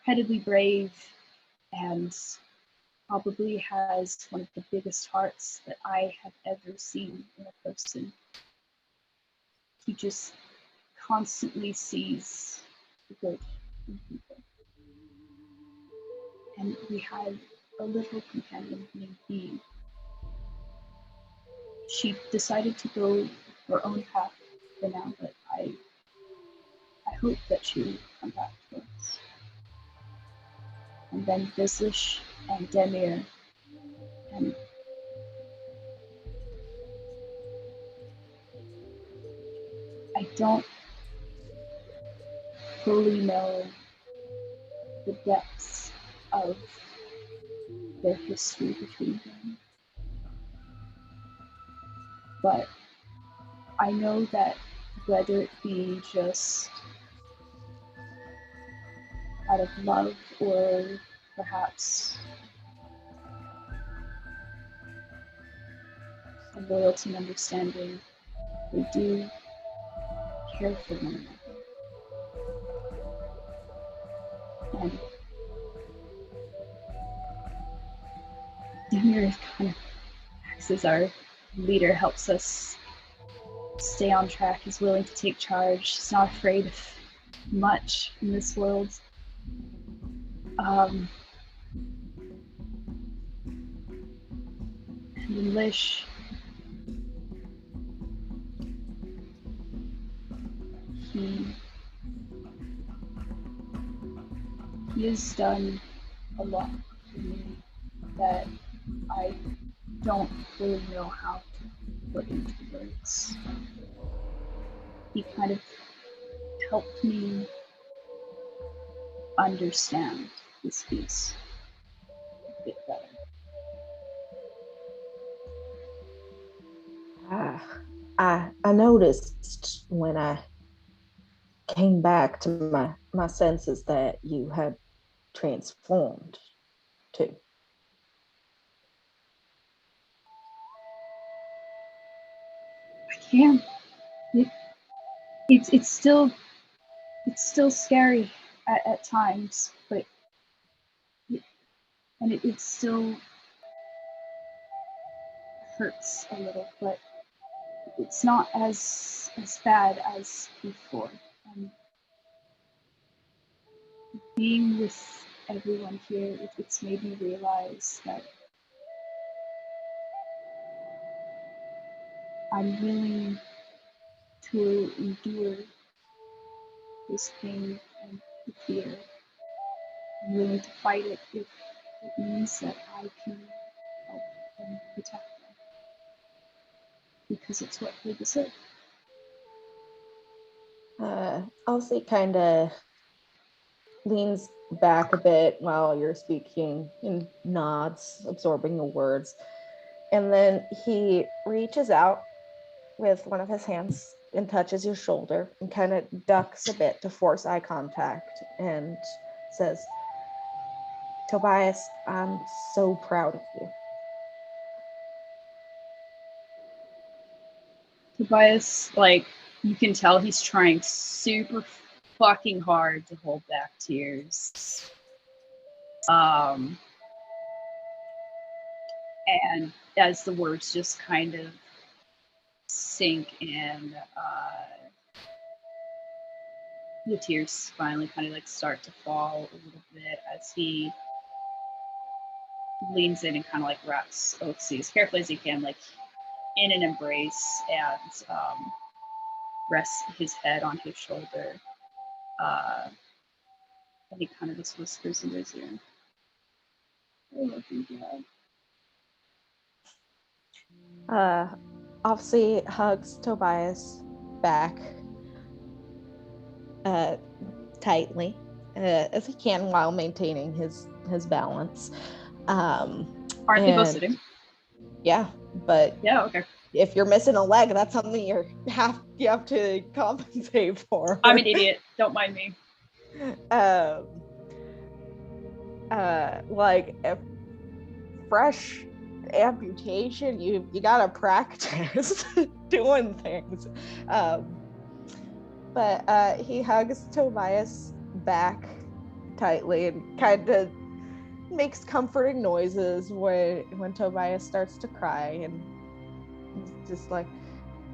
incredibly brave and probably has one of the biggest hearts that I have ever seen in a person. He just constantly sees the good in people. And we had a little companion named Bee. She decided to go her own path for now, but I hope that she will come back to us. And then Vislish and Demir, and I don't fully know the depths of their history between them, but I know that whether it be just out of love or perhaps a loyalty and understanding, they do care for one another. And Demir kind of acts as our leader, helps us stay on track, is willing to take charge. He's not afraid of much in this world. And Lish, he has done a lot for me that I don't really know how to put into words. He kind of helped me understand this piece a bit better. I noticed when I came back to my senses that you had transformed too. I can. It's still scary at times, but it still hurts a little, but it's not as bad as before. And being with everyone here, it's made me realize that I'm willing to endure this pain and the fear. I'm willing to fight it if it means that I can help and protect them. Because it's what they deserve. Elsie kind of leans back a bit while you're speaking and nods, absorbing the words. And then he reaches out with one of his hands and touches your shoulder and kind of ducks a bit to force eye contact and says, Tobias, I'm so proud of you. Tobias, like, you can tell he's trying super fucking hard to hold back tears. And as the words just kind of sink in, the tears finally kind of like start to fall a little bit as he leans in and kind of like wraps Oaksy as carefully as he can, like in an embrace, and rests his head on his shoulder. And he kind of just whispers in his ear, I love you, Dad. Obviously hugs Tobias back tightly as he can while maintaining his balance. Aren't they both sitting? Yeah, but yeah, okay. If you're missing a leg, that's something you have to compensate for. I'm an idiot. Don't mind me. Like a fresh amputation, you gotta practice doing things. But he hugs Tobias back tightly and kind of makes comforting noises when Tobias starts to cry, and it's just like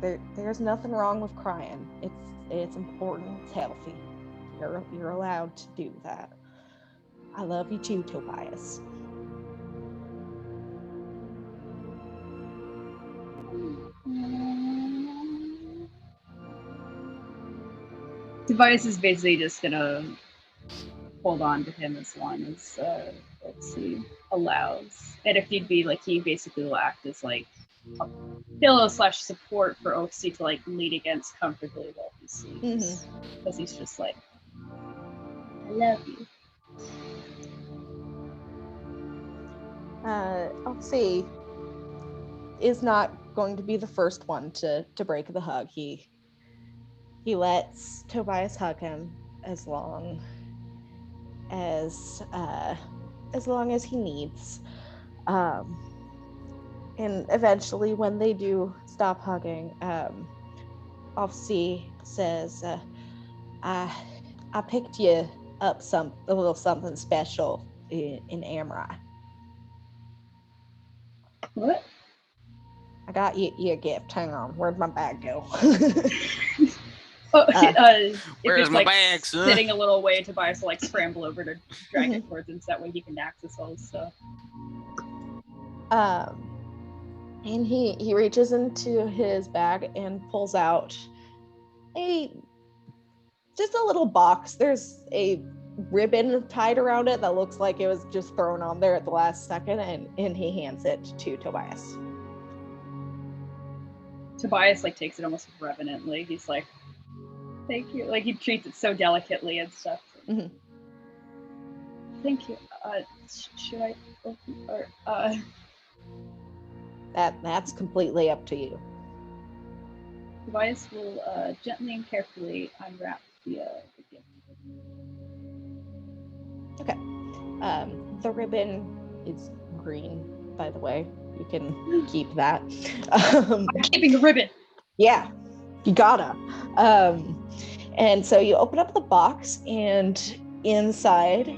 there's nothing wrong with crying. It's important. It's healthy. You're allowed to do that. I love you too, Tobias. Tobias is basically just gonna hold on to him as long as Oaksy allows. And if need be, like, he basically will act as like a pillow / support for Oaksy to like lean against comfortably while he sleeps. Because he's just like, I love you. Oaksy is not going to be the first one to break the hug. He lets Tobias hug him as long as he needs. And eventually when they do stop hugging, Oaksy says, I picked you up a little something special in Amri. What? I got you a gift. Hang on, where'd my bag go? Where's my like bag, son? sitting a little way, Tobias will like scramble over to drag it towards him so that way he can access all his stuff. And he reaches into his bag and pulls out just a little box. There's a ribbon tied around it that looks like it was just thrown on there at the last second, and he hands it to Tobias. Tobias like takes it almost reverently. He's like, "Thank you." Like he treats it so delicately and stuff. Mhm. Thank you. Should I open or That's completely up to you. Tobias will gently and carefully unwrap the gift. Okay. The ribbon is green, by the way. You can keep that. I'm keeping the ribbon. Yeah, you gotta. And so you open up the box, and inside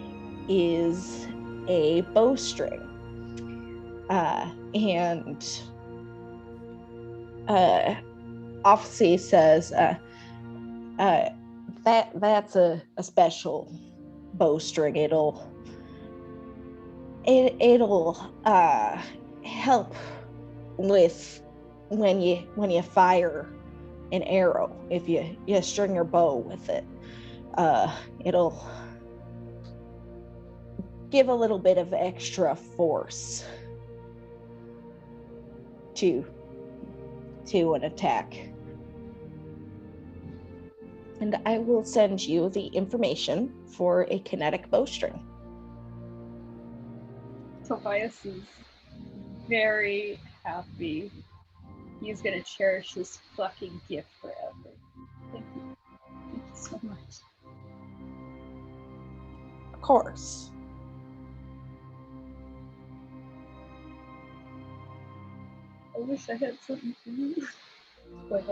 is a bowstring. And Offsea says that's a special bowstring. It'll help with when you fire an arrow. If you string your bow with it, it'll give a little bit of extra force to an attack. And I will send you the information for a kinetic bowstring. Tobias is very happy. He's gonna cherish this fucking gift forever. Thank you. Thank you so much. Of course. I wish I had something for you. But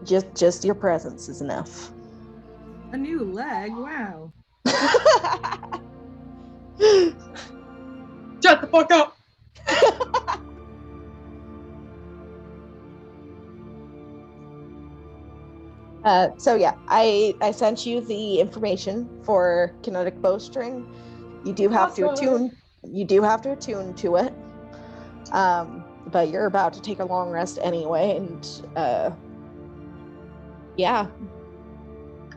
Just your presence is enough. A new leg. Wow. shut the fuck up! So yeah, I sent you the information for kinetic bowstring. You do have to attune. You do have to attune to it. But you're about to take a long rest anyway, and yeah,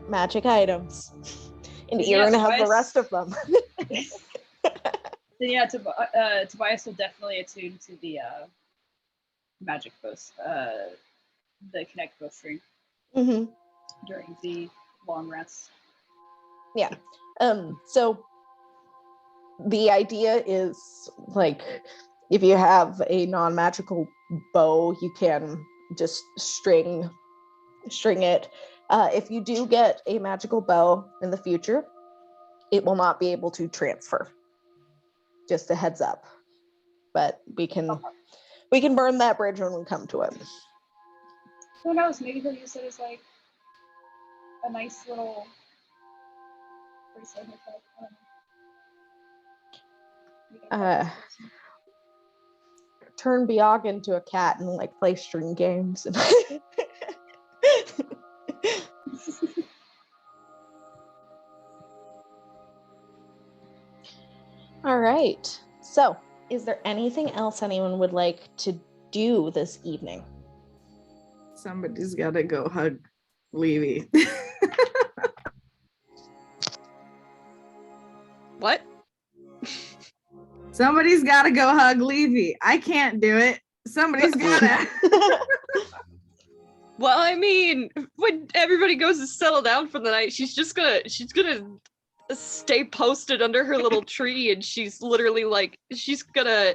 magic items. And Yeah, Aaron has the Tobias- rest of them. Then yeah, Tobias will definitely attune to the magic boast, the connect bowstring Mm-hmm. during the long rest. Yeah. So the idea is like, if you have a non-magical bow, you can just string it. If you do get a magical bow in the future, it will not be able to transfer. Just a heads up. But we can burn that bridge when we come to it. Who knows? Maybe he'll use it as like a nice little bracelet. I don't know. Turn Biog into a cat and like play string games. All right. So, is there anything else anyone would like to do this evening? Somebody's gotta go hug Levy. What? Somebody's gotta go hug Levy. I can't do it. Somebody's gotta. Well, I mean, when everybody goes to settle down for the night, she's gonna stay posted under her little tree, and she's literally like, she's gonna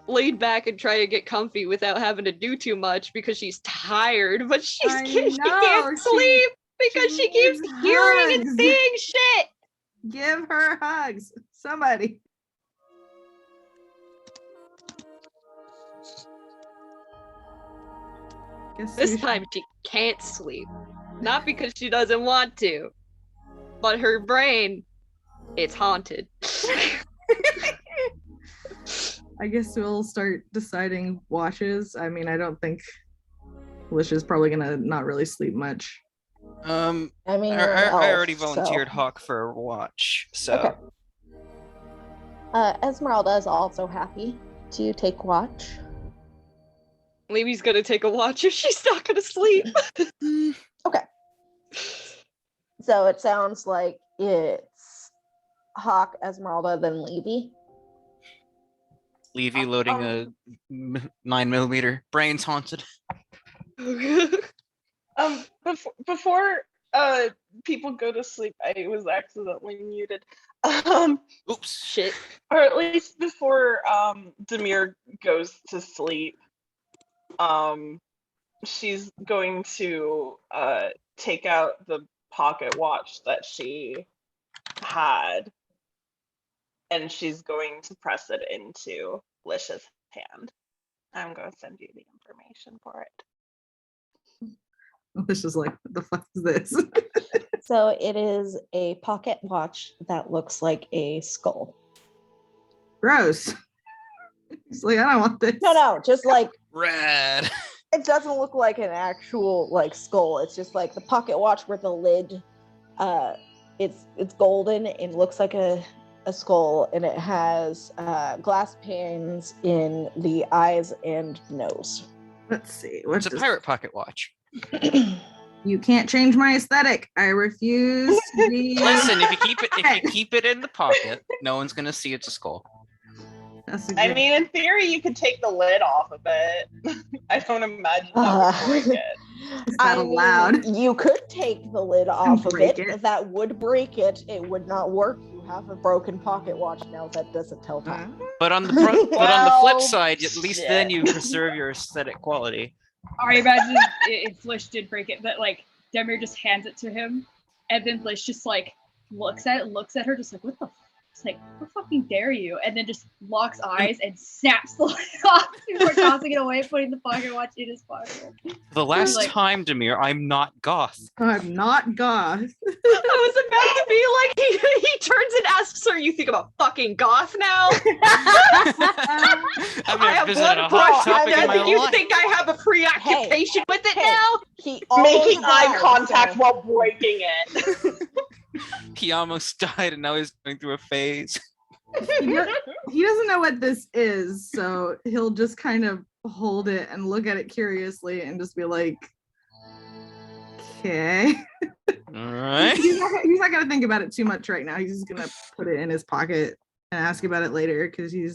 laid back and try to get comfy without having to do too much because she's tired, but she I can't know, sleep because she keeps needs hearing and hugs. seeing shit. Give her hugs. Somebody. Guess This we should- time she can't sleep. Not because she doesn't want to, but her brain, it's haunted. I guess we'll start deciding watches. I mean, I don't think Alicia's probably gonna not really sleep much. I mean, I you're an already elf, so- volunteered Hawk for a watch, so Okay. Esmeralda is also happy to take watch. Levy's gonna take a watch if she's not gonna sleep. Okay. So it sounds like it's Hawk, Esmeralda, then Levy. Levy loading a 9mm. Brains haunted. Before people go to sleep, I was accidentally muted. Oops. Shit. Or at least before Demir goes to sleep, she's going to take out the pocket watch that she had, and she's going to press it into Lish's hand. I'm going to send you the information for it. Lish is like, what the fuck is this? So it is a pocket watch that looks like a skull. Gross. He's like, I don't want this. No, just like Rad. it doesn't look like an actual like skull. It's just like the pocket watch where the lid, it's golden and looks like a skull, and it has glass panes in the eyes and nose. Let's see. What's It's a this? pirate pocket watch. You can't change my aesthetic. I refuse to be. Listen, if you keep it in the pocket, no one's gonna see it's a skull. That's a I good- mean, in theory, you could take the lid off of it. I don't imagine that would break it. Is that allowed? You could take the lid off of break it. it. That would break it. It would not work. You have a broken pocket watch now that doesn't tell time. But on the but on the flip Well, side, at least then shit. you preserve your aesthetic quality. I imagine if Lish did break it, but like Demir just hands it to him, and then Lish just like looks at her, just like, what the f-? It's like, how fucking dare you? And then just locks eyes and snaps the lid off before tossing it away, putting the pocket watch in his pocket. For the last like- time, Demir, I'm not goth. I'm not goth. I was about to be like, he turns and asks her, you think about fucking goth now? I've I never have visited one a hot brush. topic in my You life. think I have a preoccupation with it hey. now? He almost Making eye died, contact so- while breaking it. He almost died, and now he's going through a phase. He doesn't know what this is, so he'll just kind of hold it and look at it curiously and just be like, okay. All right. He's not gonna think about it too much right now. He's just gonna put it in his pocket and ask about it later because he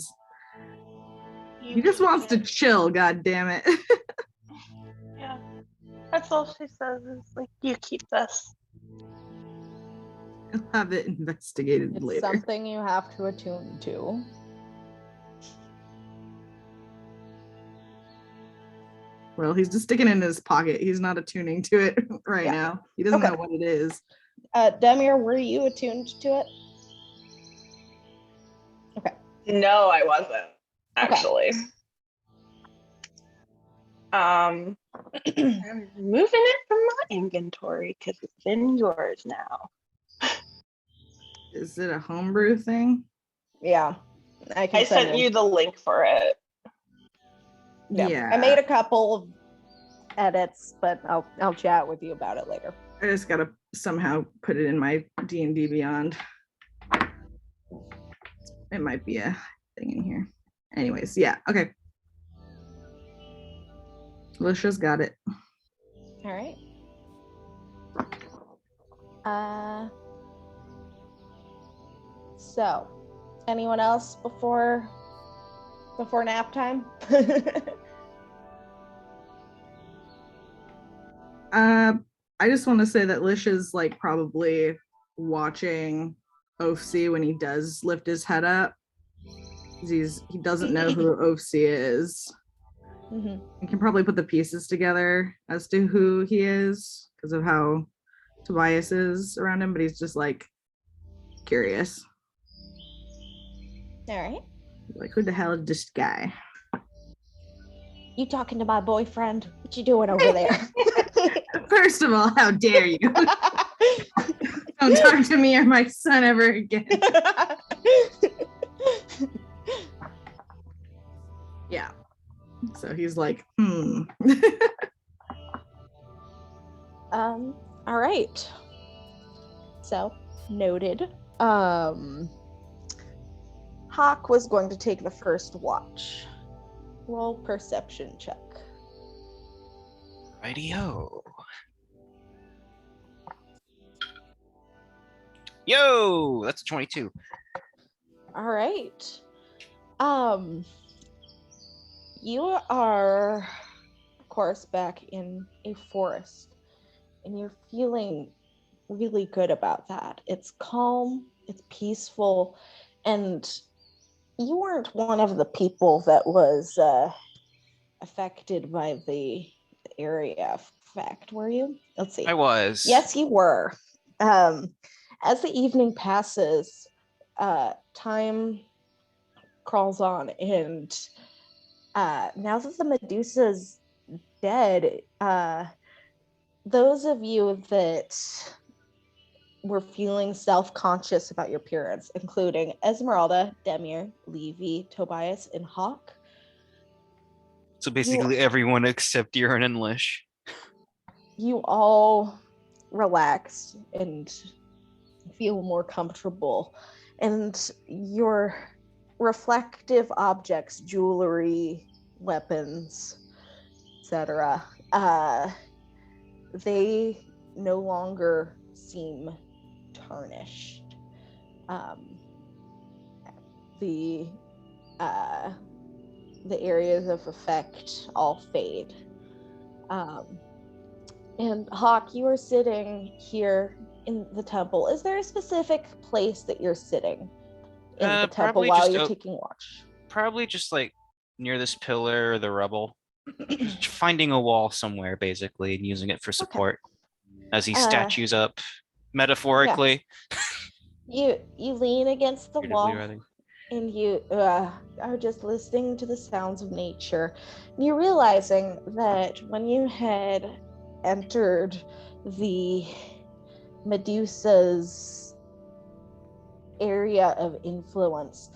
just wants to chill. God damn it! Yeah, that's all she says is like, you keep this. He'll have it investigated It's later. something you have to attune to. Well, he's just sticking it in his pocket. He's not attuning to it right Yeah. now. He doesn't Okay. know what it is. Demir, were you attuned to it? No, I wasn't actually. I'm moving it from my inventory because it's in yours now. Is it a homebrew thing? Yeah, I can I sent you the link for it. Yeah. I made a couple of edits, but I'll chat with you about it later. I just gotta somehow put it in my D&D Beyond. It might be a thing in here. Anyways, yeah, okay. Alicia's got it. All right. So, anyone else before nap time? I just want to say that Lish is like probably watching Oafsey when he does lift his head up. 'Cause he doesn't know who Oafsey is. Mhm. He can probably put the pieces together as to who he is because of how Tobias is around him, but he's just like curious. All right. Like, who the hell is this guy? You talking to my boyfriend? What you doing over there? First of all, how dare you? Don't talk to me or my son ever again. Yeah. So he's like, All right. So, noted. Hawk was going to take the first watch. Roll perception check. Righty-ho. Yo, that's a 22. All right. You are, of course, back in a forest, and you're feeling really good about that. It's calm, it's peaceful, and you weren't one of the people that was affected by the area effect, were you? Let's see. I was. Yes, you were. As the evening passes, time crawls on, and now that the Medusa's dead, those of you that were feeling self-conscious about your appearance, including Esmeralda, Demir, Levy, Tobias, and Hawk. So basically everyone except Urin and Lish. You all relax and feel more comfortable, and your reflective objects, jewelry, weapons, etc., they no longer seem tarnished. The areas of effect all fade. And Hawk, you are sitting here in the temple. Is there a specific place that you're sitting in the temple Probably while just you're taking watch? probably just like near this pillar or the rubble. Just finding a wall somewhere basically and using it for support as he statues up metaphorically. You lean against the Figuratively, wall, rather. and you are just listening to the sounds of nature. And you're realizing that when you had entered the Medusa's area of influence,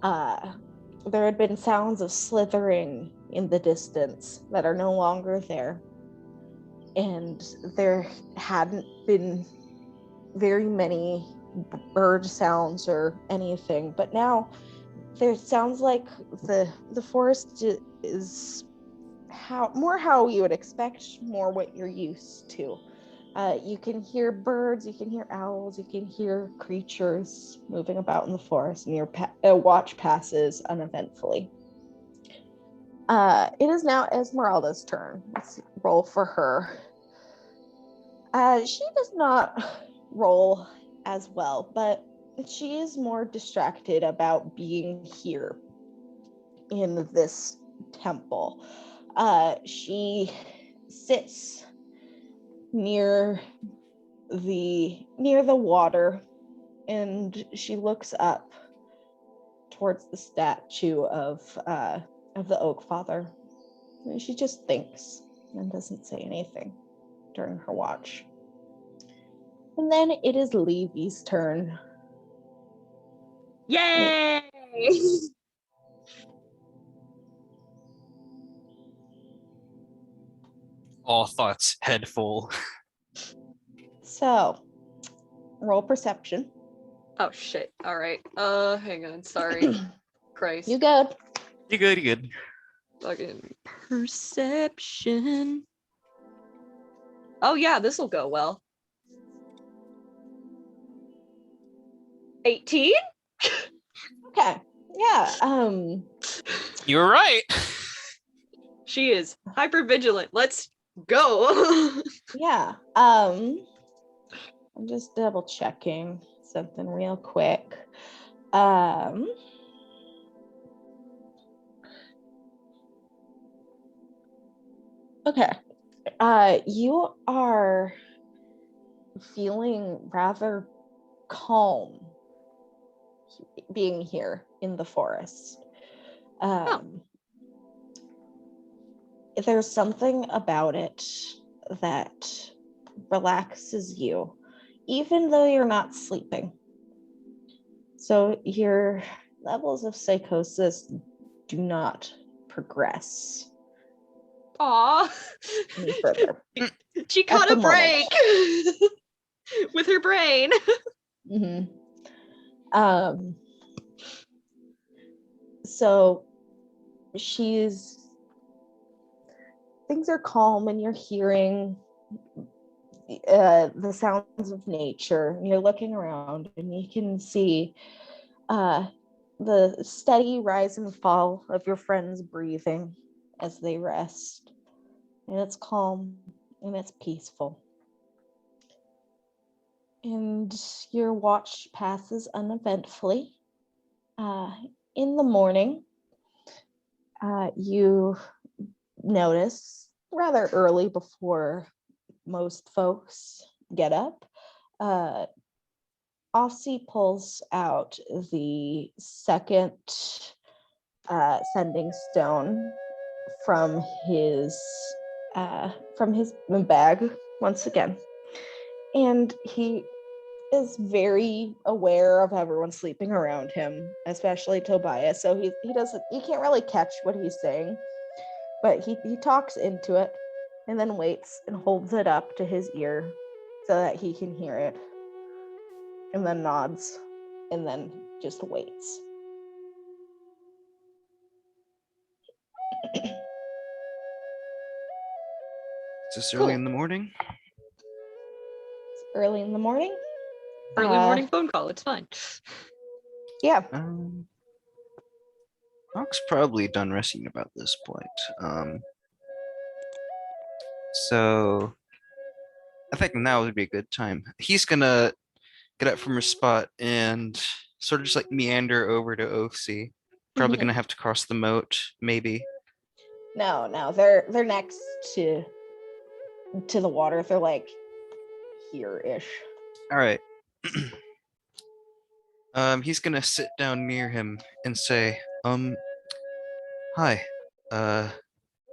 there had been sounds of slithering in the distance that are no longer there. And there hadn't been very many bird sounds or anything, but now there sounds like the forest is how you would expect, more what you're used to. You can hear birds, you can hear owls, you can hear creatures moving about in the forest, and your watch passes uneventfully. It is now Esmeralda's turn. Let's roll for her. She does not roll as well, but she is more distracted about being here in this temple. She sits near the water, and she looks up towards the statue of the Oak Father. And she just thinks and doesn't say anything during her watch. And then it is Levy's turn. Yay! All thoughts head full. So, roll perception. Oh shit. All right. Hang on. Sorry. Christ. You good? You good, you good. Fucking perception. Oh yeah, this will go well. 18? Okay. Yeah. You were right. She is hyper vigilant. Let's go. Yeah. I'm just double checking something real quick. Okay. You are feeling rather calm being here in the forest. There's something about it that relaxes you, even though you're not sleeping. So your levels of psychosis do not progress Aw. any further. She caught the a break with her brain. Mm-hmm. So she's things are calm and you're hearing the sounds of nature. You're looking around and you can see the steady rise and fall of your friends' breathing as they rest. And it's calm and it's peaceful. And your watch passes uneventfully. In the morning, you notice rather early before most folks get up, Offsea pulls out the second sending stone from his bag once again, and he is very aware of everyone sleeping around him, especially Tobias. So he can't really catch what he's saying, but he talks into it and then waits and holds it up to his ear so that he can hear it, and then nods and then just waits. Is this early in the morning? It's early in the morning. Early morning phone call. It's fine. Yeah. Hawk's probably done resting about this point. So I think now would be a good time. He's gonna get up from his spot and sort of just like meander over to Oaksy. Probably gonna have to cross the moat, maybe. No, they're next to the water. They're like here-ish. All right. He's gonna sit down near him and say, hi,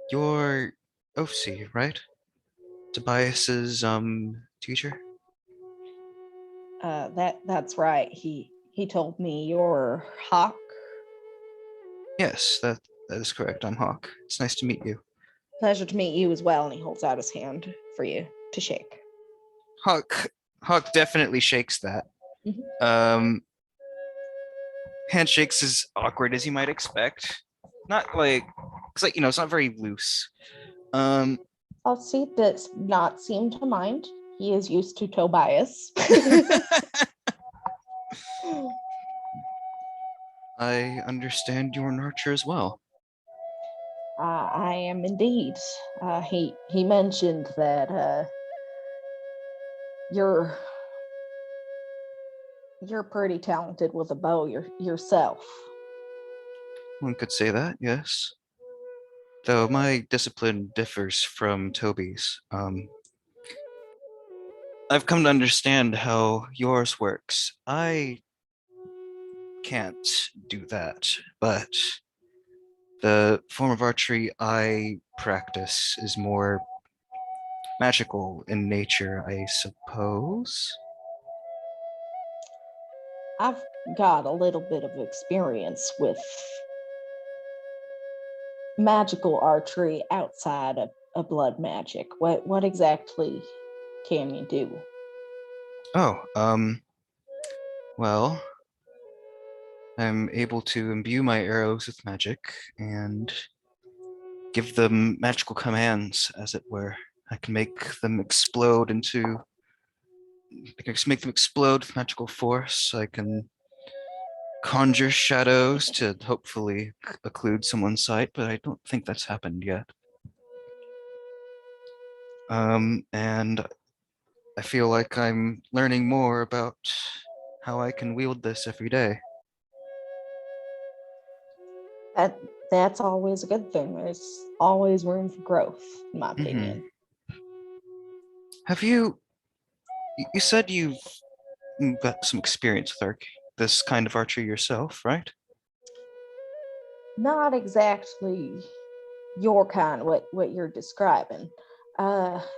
you're Oaksy, right? Tobias's teacher? That's right. He told me you're Hawk. Yes, that is correct. I'm Hawk. It's nice to meet you. Pleasure to meet you as well. And he holds out his hand for you to shake. Hawk definitely shakes that. Mhm. Handshakes as awkward as you might expect. Not like it's like, it's not very loose. Offsea does not seem to mind. He is used to Tobias. I understand your nurture as well. I am indeed. He mentioned that you're pretty talented with a bow yourself. One could say that, yes. Though my discipline differs from Toby's. I've come to understand how yours works. I can't do that, but the form of archery I practice is more magical in nature, I suppose. I've got a little bit of experience with magical archery outside of blood magic. What exactly can you do? Oh, well, I'm able to imbue my arrows with magic and give them magical commands, as it were. I can make them explode with magical force. I can conjure shadows to hopefully occlude someone's sight, but I don't think that's happened yet. And I feel like I'm learning more about how I can wield this every day. That's always a good thing. There's always room for growth, in my opinion. Have you said you've got some experience with this kind of archery yourself, right? Not exactly your kind, what you're describing. I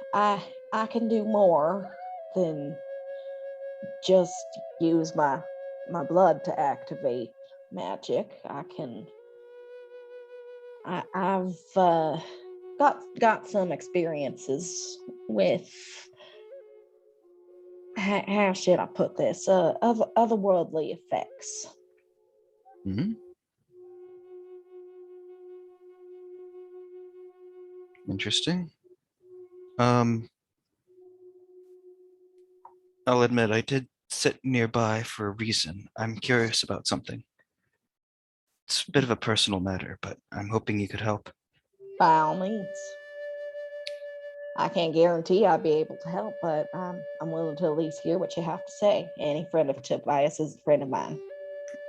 can do more than just use my blood to activate magic. I've got some experiences with how should I put this? Otherworldly effects. Mm-hmm. Interesting. I'll admit I did sit nearby for a reason. I'm curious about something. It's a bit of a personal matter, but I'm hoping you could help. By all means. I can't guarantee I'll be able to help, but I'm willing to at least hear what you have to say. Any friend of Tobias is a friend of mine.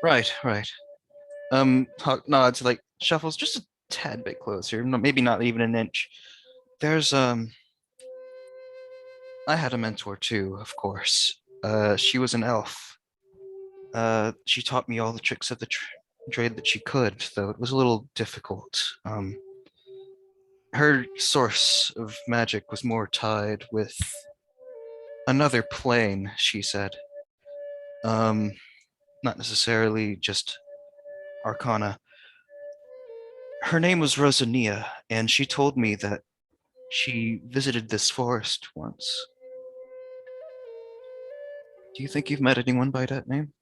Right. Hawk nods, like shuffles just a tad bit closer, maybe not even an inch. There's I had a mentor too, of course. She was an elf. She taught me all the tricks of the trade that she could, though it was a little difficult. Her source of magic was more tied with another plane, she said. Not necessarily just arcana. Her name was Rosania, and she told me that she visited this forest once. Do you think you've met anyone by that name?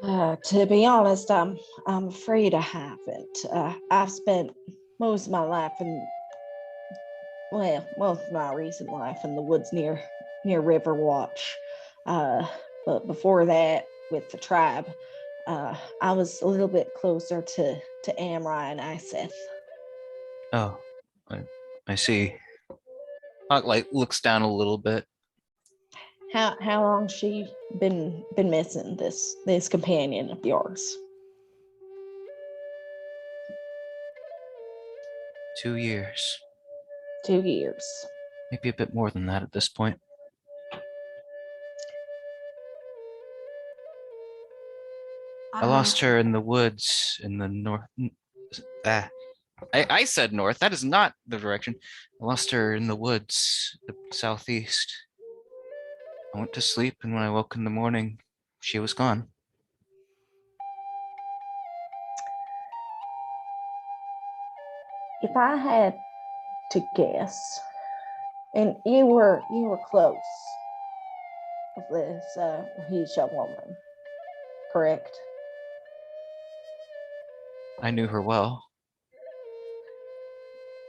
To be honest, I'm afraid I haven't. I've spent most of my life most of my recent life in the woods near Riverwatch. But before that, with the tribe, I was a little bit closer to Amri and Iseth. Oh, I see. Hawk like looks down a little bit. How long she been missing, this companion of yours? 2 years. 2 years. Maybe a bit more than that at this point. I lost her in the woods in the north. I said north. That is not the direction. I lost her in the woods, the southeast. I went to sleep, and when I woke in the morning, she was gone. If I had to guess, and you were close with this Rahisha woman, correct? I knew her well.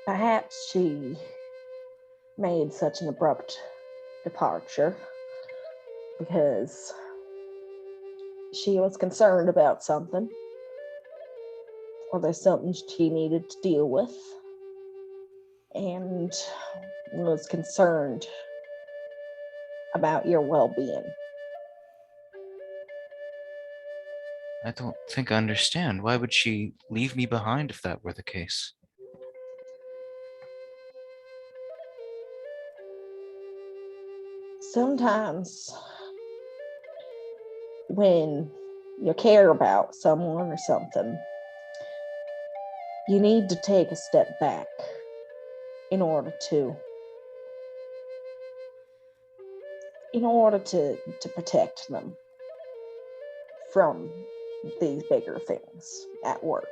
Perhaps she made such an abrupt departure because she was concerned about something, or there's something she needed to deal with, and was concerned about your well-being. I don't think I understand. Why would she leave me behind if that were the case? Sometimes when you care about someone or something, you need to take a step back in order to protect them from these bigger things at work.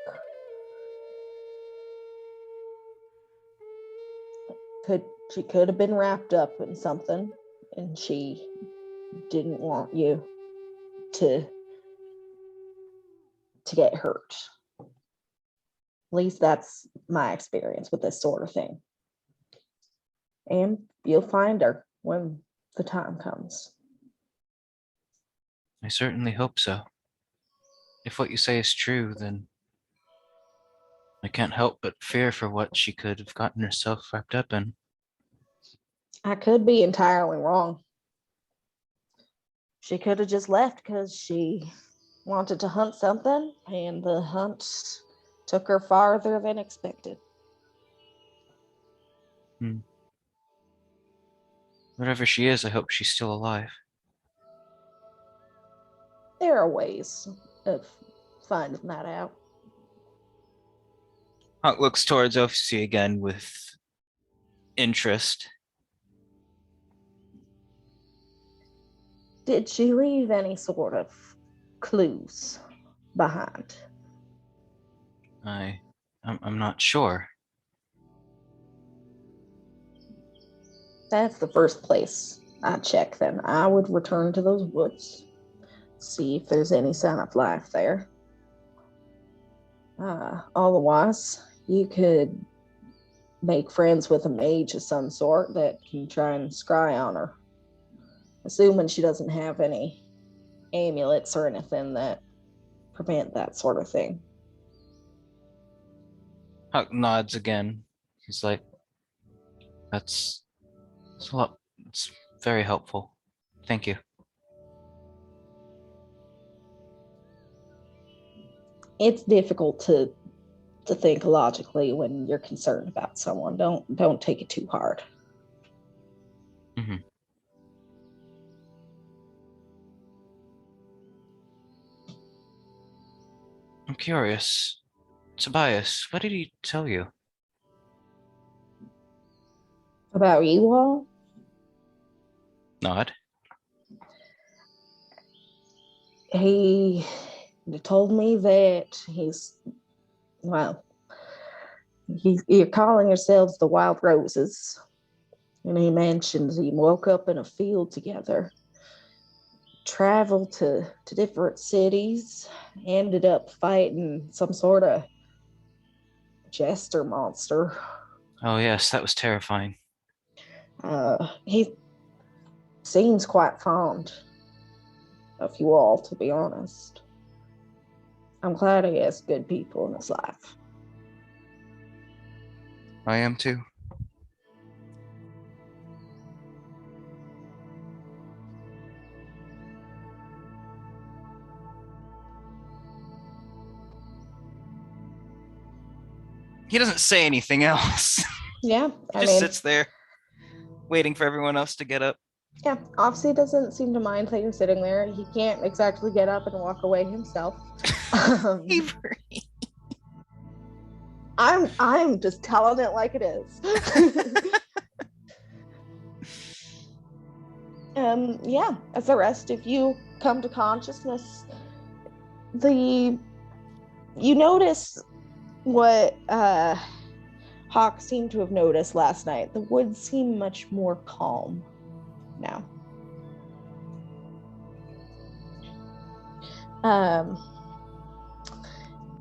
She could have been wrapped up in something, and she didn't want you to get hurt. At least that's my experience with this sort of thing. And you'll find her when the time comes. I certainly hope so. If what you say is true, then I can't help but fear for what she could have gotten herself wrapped up in. I could be entirely wrong. She could have just left because she wanted to hunt something, and the hunt took her farther than expected. Whatever she is, I hope she's still alive. There are ways of finding that out. Hawk looks towards Ophicy again with interest. Did she leave any sort of clues behind? I'm not sure. That's the first place I'd check then. I would return to those woods, see if there's any sign of life there. Otherwise, you could make friends with a mage of some sort that can try and scry on her. Assuming she doesn't have any amulets or anything that prevent that sort of thing. Huck nods again. He's like, that's a lot. It's very helpful. Thank you. It's difficult to think logically when you're concerned about someone. Don't take it too hard. Mm-hmm. I'm curious. Tobias, what did he tell you? About Ewald? Nod. He told me that you're calling yourselves the Wild Roses. And he mentioned he woke up in a field together, traveled to different cities, ended up fighting some sort of jester monster. Oh yes, that was terrifying. He seems quite fond of you all, to be honest. I'm glad he has good people in his life. I am too. He doesn't say anything else. Yeah, He just sits there, waiting for everyone else to get up. Yeah, Offsey doesn't seem to mind that you're sitting there. He can't exactly get up and walk away himself. Avery. I'm just telling it like it is. Yeah, as the rest of you come to consciousness, you notice what Hawk seemed to have noticed last night. The woods seem much more calm now.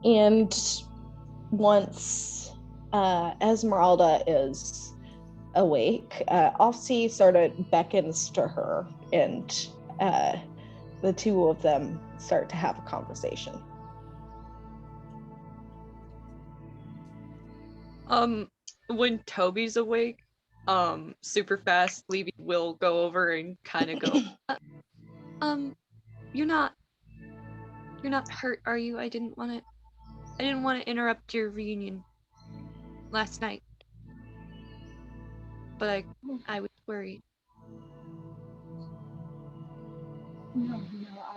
And once Esmeralda is awake, Offsey sort of beckons to her, and the two of them start to have a conversation. When Toby's awake, super fast, Levy will go over and kind of go, you're not hurt, are you? I didn't want to interrupt your reunion last night, but I was worried. No,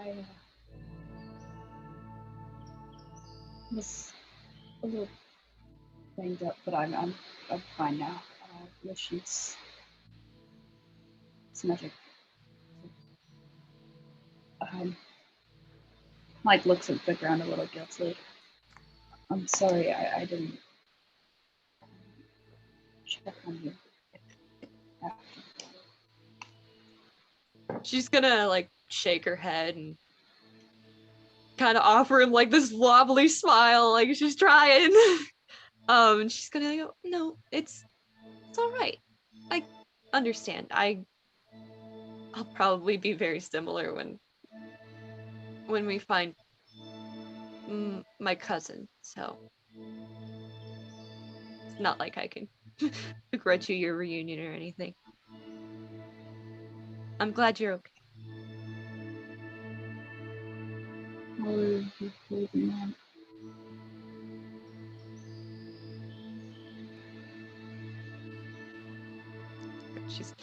I was a little banged up, but I'm fine now. She's magic. Mike looks at the ground a little guiltily. I'm sorry, I didn't check on you. She's gonna like shake her head and kind of offer him like this wobbly smile, like she's trying. And she's gonna go, no, it's all right. I understand. I'll probably be very similar when we find my cousin. So it's not like I can begrudge you your reunion or anything. I'm glad you're okay. She's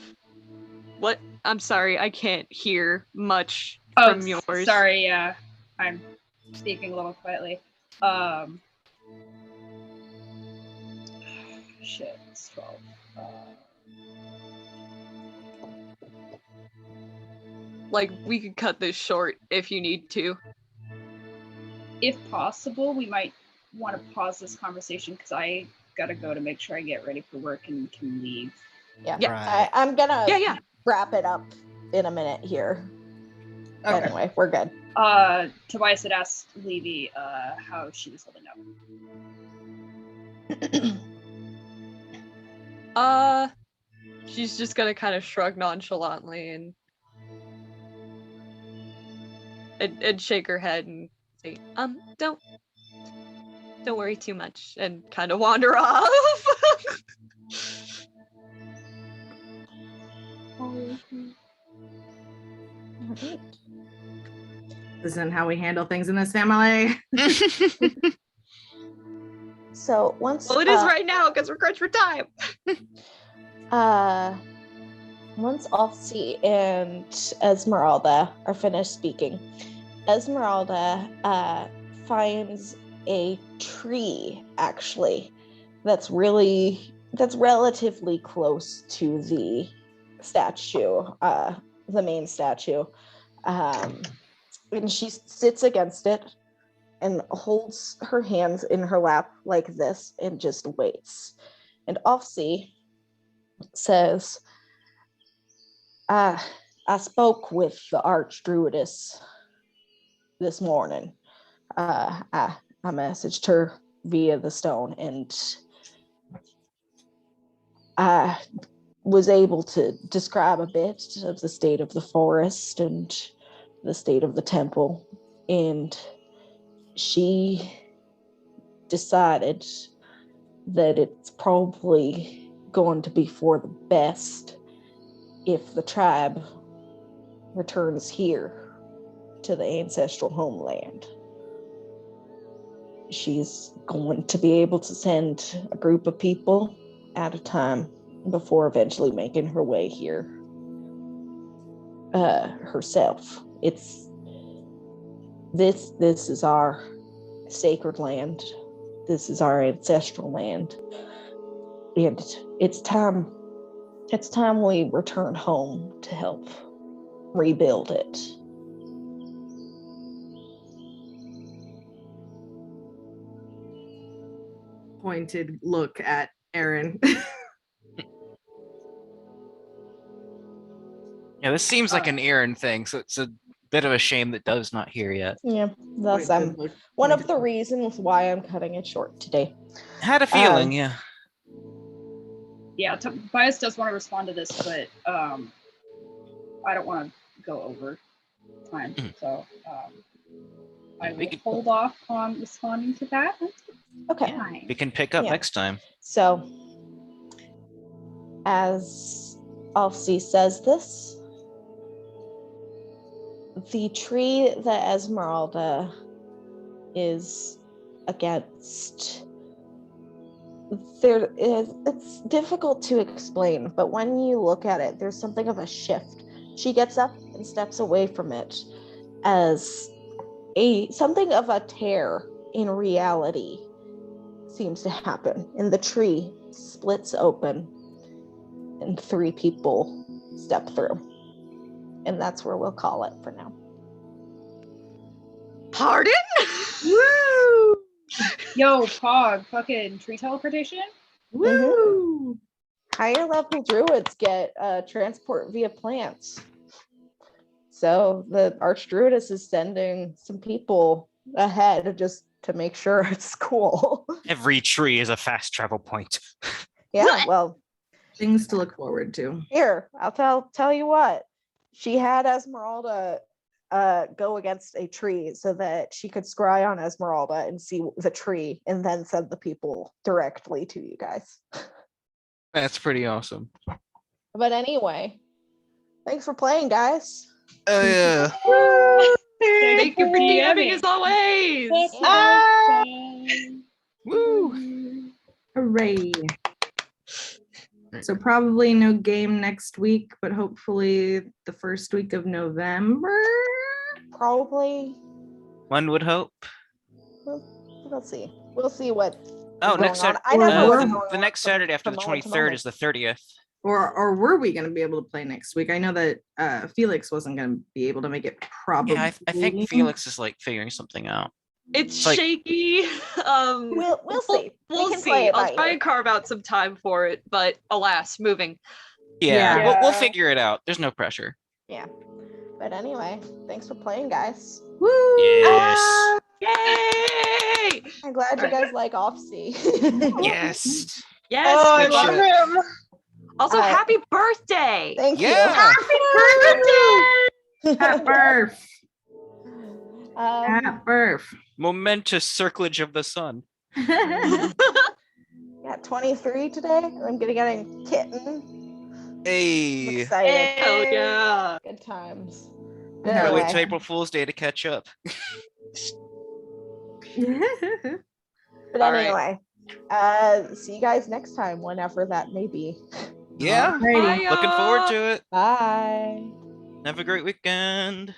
what? I'm sorry, I can't hear much from yours. Sorry, yeah. I'm speaking a little quietly. Shit, it's 12. Like, we could cut this short if you need to. If possible, we might want to pause this conversation because I gotta go to make sure I get ready for work and can leave. Yeah, Right. I'm gonna Yeah. wrap it up in a minute here. Okay. Anyway, we're good. Tobias had asked Levy how she was holding up. She's just gonna kind of shrug nonchalantly and shake her head and say, don't worry too much, and kind of wander off. Alright. This isn't how we handle things in this family. So once Well, it is right now because we're crunched for time. Once Offsea and Esmeralda are finished speaking, Esmeralda finds a tree actually that's relatively close to the statue, the main statue. And she sits against it and holds her hands in her lap like this and just waits. And Offsea says, I spoke with the Archdruidess this morning. I messaged her via the stone, and I was able to describe a bit of the state of the forest and the state of the temple, and she decided that it's probably going to be for the best if the tribe returns here to the ancestral homeland. She's going to be able to send a group of people at a time before eventually making her way here herself. This is our sacred land. This is our ancestral land. And it's time we return home to help rebuild it. Pointed look at Aaron. Yeah, this seems like an Aaron thing, so it's a bit of a shame that Dove's not here yet. Yeah, thus Pointed look- one of pointed the look. reasons why I'm cutting it short today. Had a feeling, yeah. Yeah, Tobias does want to respond to this, but I don't want to go over time, so I will hold off on responding to that. Okay. We can pick up Yeah. next time. So, as Offsea says this, the tree that Esmeralda is against, it's difficult to explain, but when you look at it, there's something of a shift. She gets up and steps away from it as something of a tear in reality seems to happen, and the tree splits open and 3 people step through, and that's where we'll call it for now. Pardon? Woo! Yo, Pog, fucking tree teleportation? Woo! Higher level druids get transport via plants, so the Archdruidess is sending some people ahead just to make sure it's cool. Every tree is a fast travel point. Yeah, well, Things to look forward to. here, I'll tell you what. She had Esmeralda go against a tree so that she could scry on Esmeralda and see the tree and then send the people directly to you guys. That's pretty awesome. But anyway, thanks for playing, guys. Oh yeah. Thank you for DMing as always. Woo! Hooray. So probably no game next week, but hopefully the first week of November. Probably. One would hope. We'll see. We'll see what. Oh, going next on. Saturday. I don't know what's the, going the on next from- Saturday after from the moment to 23rd moment. is the 30th. Or were we going to be able to play next week? I know that Felix wasn't going to be able to make it. Probably. Yeah, I think Felix is like figuring something out. It's like- shaky. We'll see. We'll can see. play it I'll by try ear. and carve out some time for it, but alas, moving. Yeah, Yeah. We'll Yeah. figure it out. There's no pressure. Yeah. But anyway, thanks for playing, guys. Woo! Yes. Yay! I'm glad you guys like Offsea. Yes. Yes. Oh, I good love shit. him. Also, Alright. happy birthday! Thank Yeah. Happy birthday! At birth. you. At birth. Momentous circlage of the sun. Got 23 today. I'm gonna get a kitten. I'm Hey. excited. Hell yeah. Good times. Yeah. Gotta wait Anyway, till April Fool's Day to catch up. but All right. anyway, see you guys next time, whenever that may be. Yeah. Alrighty. Looking forward to it. Bye. Have a great weekend.